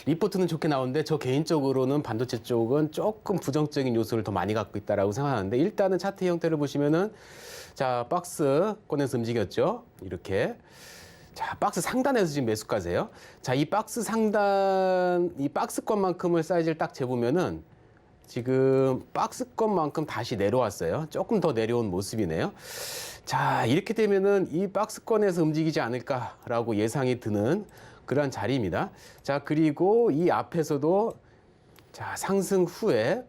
리포트는 좋게 나오는데 저 개인적으로는 반도체 쪽은 조금 부정적인 요소를 더 많이 갖고 있다라고 생각하는데, 일단은 차트 형태를 보시면은 자, 박스권에서 움직였죠. 이렇게. 자, 박스 상단에서 지금 매수가세요. 자, 이 박스 상단, 이 박스권만큼을 사이즈를 딱 재보면은 지금 박스권만큼 다시 내려왔어요. 조금 더 내려온 모습이네요. 자, 이렇게 되면은 이 박스권에서 움직이지 않을까라고 예상이 드는 그러한 자리입니다. 자, 그리고 이 앞에서도 자, 상승 후에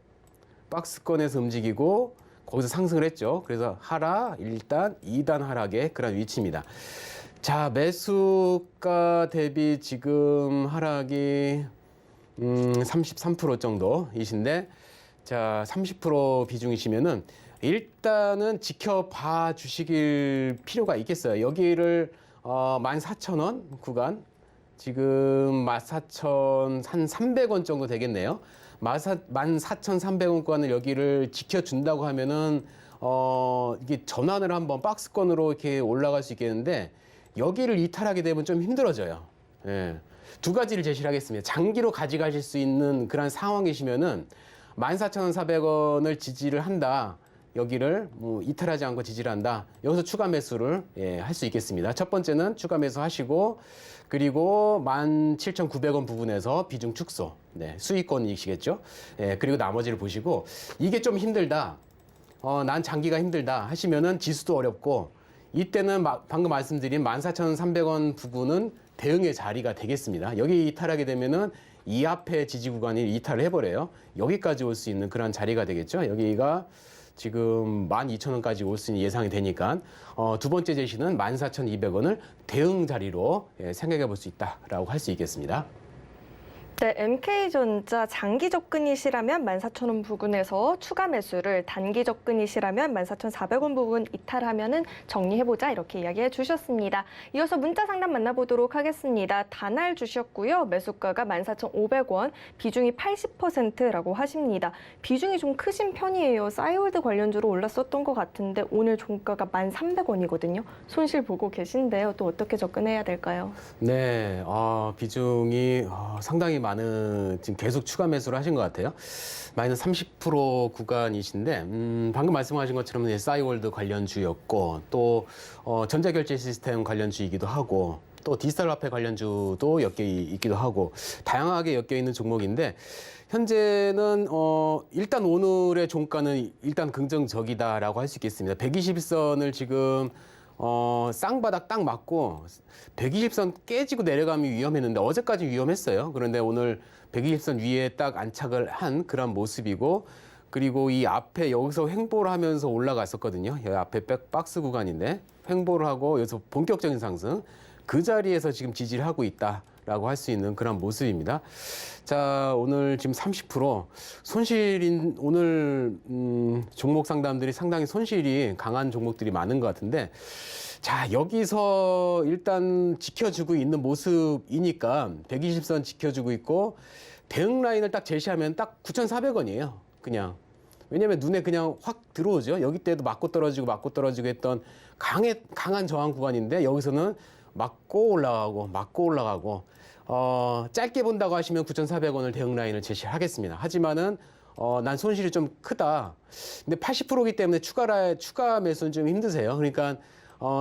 박스권에서 움직이고 거기서 상승을 했죠. 그래서 하락, 1단, 2단 하락의 그런 위치입니다. 자, 매수가 대비 지금 하락이 33% 정도이신데, 자, 30% 비중이시면은 일단은 지켜봐 주시길 필요가 있겠어요. 여기를 14,000원 구간, 지금 14,300원 정도 되겠네요. 14,300원 구간을 여기를 지켜준다고 하면은 이게 전환을 한번 박스권으로 이렇게 올라갈 수 있겠는데, 여기를 이탈하게 되면 좀 힘들어져요. 예. 두 가지를 제시를 하겠습니다. 장기로 가져가실 수 있는 그런 상황이시면은 14,400원을 지지를 한다. 여기를 뭐 이탈하지 않고 지지를 한다. 여기서 추가 매수를 할 수 있겠습니다. 첫 번째는 추가 매수 하시고, 그리고 17,900원 부분에서 비중 축소. 네, 수익권이시겠죠. 그리고 나머지를 보시고, 이게 좀 힘들다. 난 장기가 힘들다 하시면은 지수도 어렵고, 이때는 방금 말씀드린 14,300원 부분은 대응의 자리가 되겠습니다. 여기 이탈하게 되면은 이 앞에 지지 구간이 이탈을 해버려요. 여기까지 올 수 있는 그런 자리가 되겠죠. 여기가 지금 12,000원까지 올 수 있는 예상이 되니까 두 번째 제시는 14,200원을 대응 자리로 생각해 볼 수 있다라고 할 수 있겠습니다. 네, MK전자 장기 접근이시라면 14,000원 부근에서 추가 매수를, 단기 접근이시라면 14,400원 부근 이탈하면은 정리해보자 이렇게 이야기해 주셨습니다. 이어서 문자 상담 만나보도록 하겠습니다. 다날 주셨고요. 매수가가 14,500원, 비중이 80%라고 하십니다. 비중이 좀 크신 편이에요. 싸이월드 관련주로 올랐었던 것 같은데 오늘 종가가 1,300원이거든요. 손실 보고 계신데요. 또 어떻게 접근해야 될까요? 네, 비중이 상당히 많은, 지금 계속 추가 매수를 하신 것 같아요. 마이너스 30% 구간이신데, 방금 말씀하신 것처럼 이제 싸이월드 관련주였고, 또 전자결제 시스템 관련주이기도 하고, 또 디지털 화폐 관련주도 엮여 있기도 하고, 다양하게 엮여 있는 종목인데, 현재는 일단 오늘의 종가는 일단 긍정적이다라고 할 수 있겠습니다. 120선을 지금 쌍바닥 딱 맞고 120선 깨지고 내려가면 위험했는데 어제까지 위험했어요. 그런데 오늘 120선 위에 딱 안착을 한 그런 모습이고, 그리고 이 앞에 여기서 횡보를 하면서 올라갔었거든요. 여기 앞에 박스 구간인데 횡보를 하고 여기서 본격적인 상승, 그 자리에서 지금 지지를 하고 있다라고 할 수 있는 그런 모습입니다. 자, 오늘 지금 30% 손실인, 오늘 종목 상담들이 상당히 손실이 강한 종목들이 많은 것 같은데, 자, 여기서 일단 지켜주고 있는 모습이니까 120선 지켜주고 있고, 대응 라인을 딱 제시하면 딱 9,400원이에요. 그냥. 왜냐면 눈에 그냥 확 들어오죠. 여기 때도 맞고 떨어지고 했던 강한 저항 구간인데, 여기서는 맞고 올라가고, 짧게 본다고 하시면 9,400원을 대응 라인을 제시하겠습니다. 하지만은 난 손실이 좀 크다. 근데 80%이기 때문에 추가 매수는 좀 힘드세요. 그러니까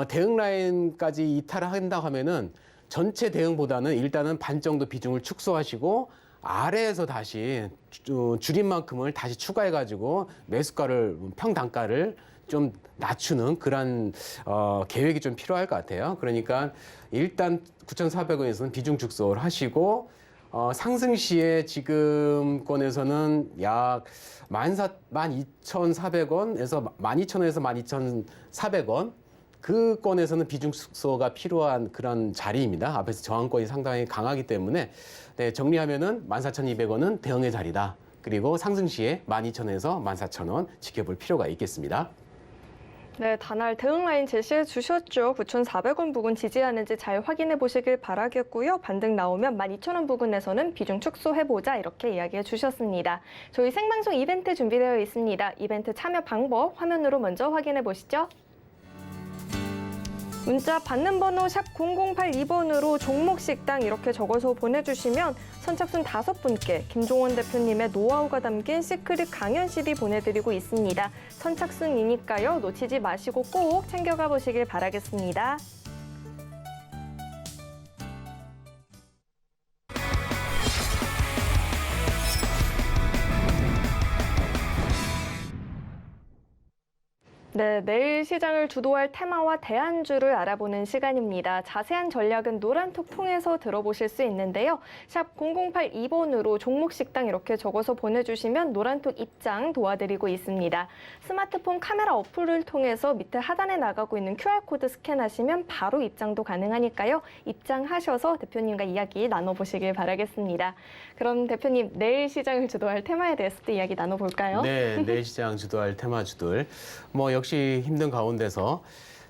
대응 라인까지 이탈을 한다고 하면은 전체 대응보다는 일단은 반 정도 비중을 축소하시고, 아래에서 다시 줄인 만큼을 다시 추가해가지고 매수가를, 평단가를 좀 낮추는 그런 계획이 좀 필요할 것 같아요. 그러니까 일단 9,400원에서는 비중 축소를 하시고, 상승 시에 지금권에서는 약 12,400원에서 12,000원에서 12,400원, 그 건에서는 비중 축소가 필요한 그런 자리입니다. 앞에서 저항권이 상당히 강하기 때문에, 네, 정리하면은 14,200원은 대응의 자리다. 그리고 상승 시에 12,000원에서 14,000원 지켜볼 필요가 있겠습니다. 네, 다날 대응 라인 제시해 주셨죠. 9,400원 부근 지지하는지 잘 확인해 보시길 바라겠고요. 반등 나오면 12,000원 부근에서는 비중 축소해보자 이렇게 이야기해 주셨습니다. 저희 생방송 이벤트 준비되어 있습니다. 이벤트 참여 방법 화면으로 먼저 확인해 보시죠. 문자 받는 번호 샵 0082번으로 종목식당 이렇게 적어서 보내주시면 선착순 5분께 김종원 대표님의 노하우가 담긴 시크릿 강연 CD 보내드리고 있습니다. 선착순이니까요. 놓치지 마시고 꼭 챙겨가 보시길 바라겠습니다. 네, 내일 시장을 주도할 테마와 대안주를 알아보는 시간입니다. 자세한 전략은 노란톡 통해서 들어보실 수 있는데요. 샵 0082번으로 종목식당 이렇게 적어서 보내주시면 노란톡 입장 도와드리고 있습니다. 스마트폰 카메라 어플을 통해서 밑에 하단에 나가고 있는 QR코드 스캔하시면 바로 입장도 가능하니까요. 입장하셔서 대표님과 이야기 나눠보시길 바라겠습니다. 그럼 대표님, 내일 시장을 주도할 테마에 대해서도 이야기 나눠볼까요? 네, 내일 시장 주도할 테마주들. 역시 힘든 가운데서,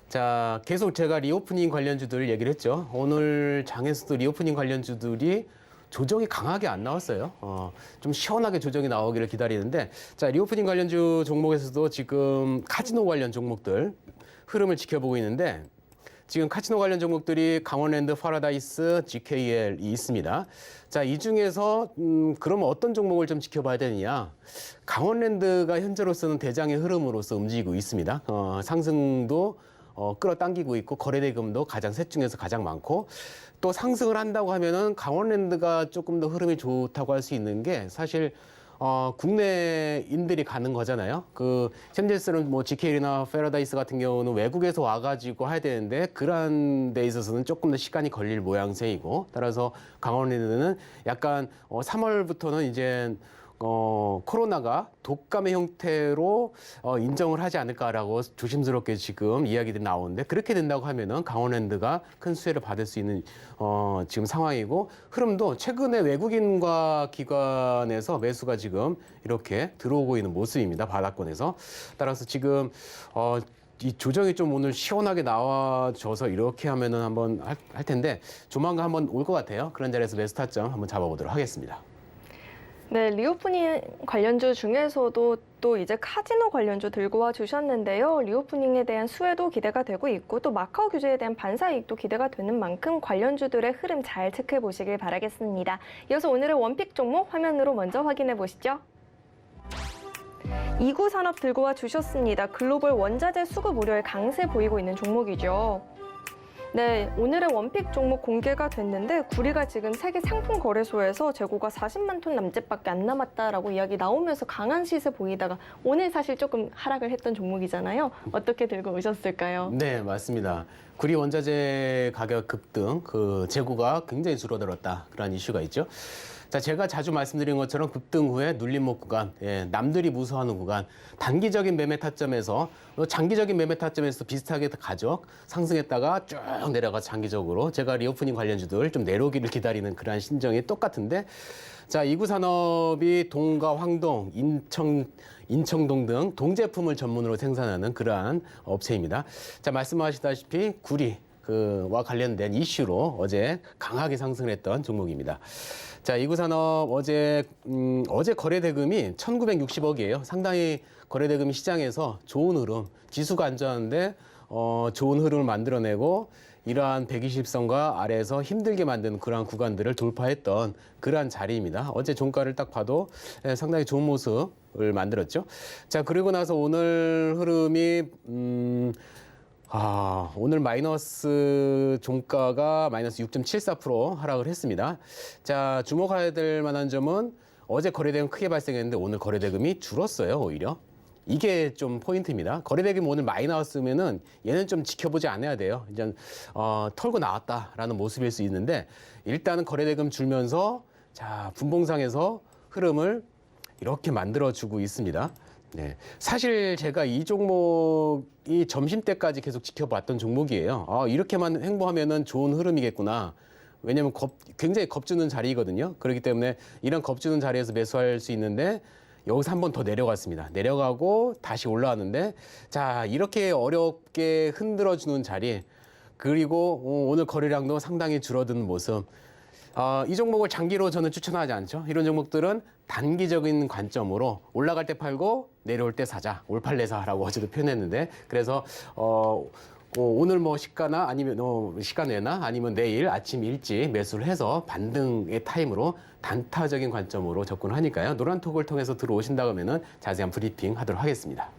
자, 계속 제가 리오프닝 관련주들 얘기를 했죠. 오늘 장에서도 리오프닝 관련주들이 조정이 강하게 안 나왔어요. 좀 시원하게 조정이 나오기를 기다리는데, 자, 리오프닝 관련주 종목에서도 지금 카지노 관련 종목들 흐름을 지켜보고 있는데, 지금 카지노 관련 종목들이 강원랜드, 파라다이스, GKL이 있습니다. 자, 이 중에서 그러면 어떤 종목을 좀 지켜봐야 되느냐? 강원랜드가 현재로서는 대장의 흐름으로서 움직이고 있습니다. 상승도 끌어당기고 있고, 거래대금도 셋 중에서 가장 많고, 또 상승을 한다고 하면은 강원랜드가 조금 더 흐름이 좋다고 할 수 있는 게, 사실 국내인들이 가는 거잖아요. 현재는 GKL이나 패러다이스 같은 경우는 외국에서 와가지고 해야 되는데, 그런 데 있어서는 조금 더 시간이 걸릴 모양새이고, 따라서 강원랜드는 약간 3월부터는 이제 코로나가 독감의 형태로 인정을 하지 않을까라고 조심스럽게 지금 이야기들이 나오는데 그렇게 된다고 하면은 강원랜드가 큰 수혜를 받을 수 있는 지금 상황이고 흐름도 최근에 외국인과 기관에서 매수가 지금 이렇게 들어오고 있는 모습입니다. 바닥권에서. 따라서 지금 이 조정이 좀 오늘 시원하게 나와줘서 이렇게 하면은 한번 할 텐데 조만간 한번 올 것 같아요. 그런 자리에서 매수 타점 한번 잡아보도록 하겠습니다. 네, 리오프닝 관련주 중에서도 또 이제 카지노 관련주 들고 와 주셨는데요. 리오프닝에 대한 수혜도 기대가 되고 있고 또 마카오 규제에 대한 반사이익도 기대가 되는 만큼 관련주들의 흐름 잘 체크해 보시길 바라겠습니다. 이어서 오늘의 원픽 종목 화면으로 먼저 확인해 보시죠. 이구산업 들고 와 주셨습니다. 글로벌 원자재 수급 우려에 강세 보이고 있는 종목이죠. 네, 오늘의 원픽 종목 공개가 됐는데 구리가 지금 세계 상품 거래소에서 재고가 40만 톤 남짓밖에 안 남았다라고 이야기 나오면서 강한 시세 보이다가 오늘 사실 조금 하락을 했던 종목이잖아요. 어떻게 들고 오셨을까요? 네, 맞습니다. 구리 원자재 가격 급등, 그 재고가 굉장히 줄어들었다. 그런 이슈가 있죠. 자, 제가 자주 말씀드린 것처럼 급등 후에 눌림목 구간, 남들이 무서워하는 구간, 단기적인 매매 타점에서 장기적인 매매 타점에서 비슷하게 가죠. 상승했다가 쭉 내려가 장기적으로 제가 리오프닝 관련주들 좀 내려오기를 기다리는 그러한 심정이 똑같은데 자, 이구산업이 동과 황동, 인청동 등 동제품을 전문으로 생산하는 그러한 업체입니다. 자, 말씀하시다시피 구리 와 관련된 이슈로 어제 강하게 상승했던 종목입니다. 자, 이구산업 어제 거래 대금이 1,960억이에요. 상당히 거래 대금이 시장에서 좋은 흐름, 지수가 안 좋았는데 좋은 흐름을 만들어내고 이러한 120선과 아래에서 힘들게 만든 그러한 구간들을 돌파했던 그러한 자리입니다. 어제 종가를 딱 봐도 상당히 좋은 모습을 만들었죠. 자, 그리고 나서 오늘 흐름이 오늘 마이너스 종가가 마이너스 6.74% 하락을 했습니다. 자, 주목해야 될 만한 점은 어제 거래대금 크게 발생했는데 오늘 거래대금이 줄었어요, 오히려. 이게 좀 포인트입니다. 거래대금 오늘 많이 나왔으면은 얘는 좀 지켜보지 않아야 돼요. 이제 털고 나왔다라는 모습일 수 있는데 일단은 거래대금 줄면서 자, 분봉상에서 흐름을 이렇게 만들어주고 있습니다. 네, 사실 제가 이 종목이 점심때까지 계속 지켜봤던 종목이에요. 이렇게만 행보하면은 좋은 흐름이겠구나. 왜냐하면 굉장히 겁주는 자리거든요. 그렇기 때문에 이런 겁주는 자리에서 매수할 수 있는데 여기서 한 번 더 내려갔습니다. 내려가고 다시 올라왔는데 자, 이렇게 어렵게 흔들어주는 자리 그리고 오늘 거래량도 상당히 줄어드는 모습. 이 종목을 장기로 저는 추천하지 않죠. 이런 종목들은 단기적인 관점으로 올라갈 때 팔고 내려올 때 사자, 올팔래사라고 어제도 표현했는데 그래서 오늘 뭐 시가나 아니면 시가 내나 아니면 내일 아침 일찍 매수를 해서 반등의 타임으로 단타적인 관점으로 접근을 하니까요. 노란톡을 통해서 들어오신다고 하면은 자세한 브리핑 하도록 하겠습니다.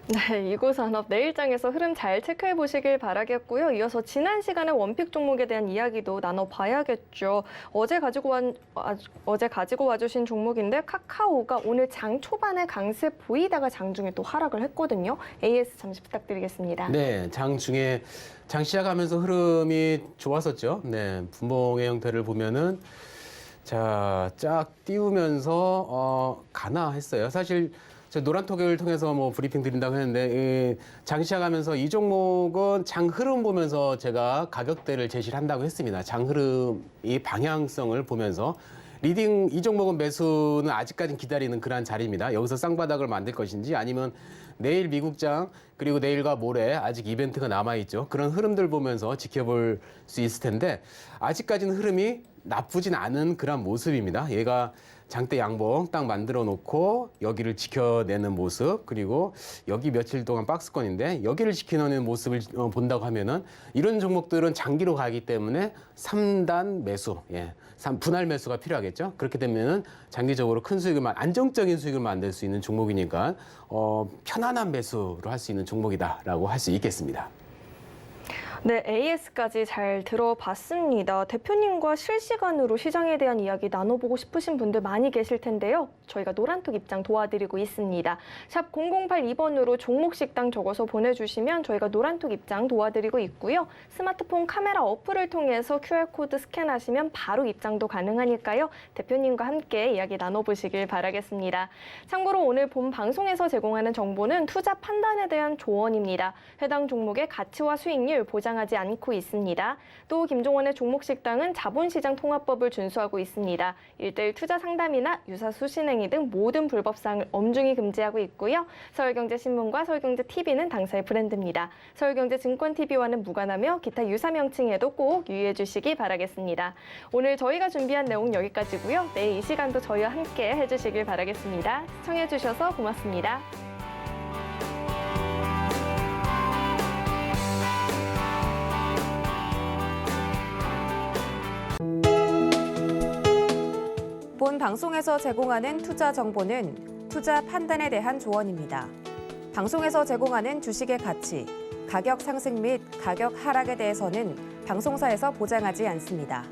네, 이구산업 내일장에서 흐름 잘 체크해 보시길 바라겠고요. 이어서 지난 시간에 원픽 종목에 대한 이야기도 나눠봐야겠죠. 어제 가지고 와주신 종목인데 카카오가 오늘 장 초반에 강세 보이다가 장중에 또 하락을 했거든요. AS 잠시 부탁드리겠습니다. 네, 장 시작하면서 흐름이 좋았었죠. 네, 분봉의 형태를 보면은 자, 쫙 띄우면서 가나 했어요. 사실 노란톡을 통해서 뭐 브리핑 드린다고 했는데 장 시작하면서 이 종목은 장 흐름 보면서 제가 가격대를 제시를 한다고 했습니다. 장 흐름 이 방향성을 보면서 리딩 이 종목은 매수는 아직까지는 기다리는 그러한 자리입니다. 여기서 쌍바닥을 만들 것인지 아니면 내일 미국장 그리고 내일과 모레 아직 이벤트가 남아있죠. 그런 흐름들 보면서 지켜볼 수 있을 텐데 아직까지는 흐름이 나쁘진 않은 그런 모습입니다. 얘가 장대 양봉 딱 만들어 놓고 여기를 지켜내는 모습 그리고 여기 며칠 동안 박스권인데 여기를 지켜내는 모습을 본다고 하면은 이런 종목들은 장기로 가기 때문에 3단 매수, 분할 매수가 필요하겠죠. 그렇게 되면은 장기적으로 큰 수익을 안정적인 수익을 만들 수 있는 종목이니까 편안한 매수로 할 수 있는 종목이다라고 할 수 있겠습니다. 네, AS까지 잘 들어봤습니다. 대표님과 실시간으로 시장에 대한 이야기 나눠보고 싶으신 분들 많이 계실 텐데요. 저희가 노란톡 입장 도와드리고 있습니다. 샵 0082번으로 종목 식당 적어서 보내주시면 저희가 노란톡 입장 도와드리고 있고요. 스마트폰 카메라 어플을 통해서 QR코드 스캔하시면 바로 입장도 가능하니까요. 대표님과 함께 이야기 나눠보시길 바라겠습니다. 참고로 오늘 본 방송에서 제공하는 정보는 투자 판단에 대한 조언입니다. 해당 종목의 가치와 수익률 보장하지 않고 있습니다. 또 김종원의 종목식당은 자본시장 통합법을 준수하고 있습니다. 1:1 투자 상담이나 유사 수신행위 등 모든 불법사항을 엄중히 금지하고 있고요. 서울경제신문과 서울경제TV는 당사의 브랜드입니다. 서울경제증권TV와는 무관하며 기타 유사 명칭에도 꼭 유의해 주시기 바라겠습니다. 오늘 저희가 준비한 내용 여기까지고요. 내일 이 시간도 저희와 함께 해주시길 바라겠습니다. 시청해 주셔서 고맙습니다. 본 방송에서 제공하는 투자 정보는 투자 판단에 대한 조언입니다. 방송에서 제공하는 주식의 가치, 가격 상승 및 가격 하락에 대해서는 방송사에서 보장하지 않습니다.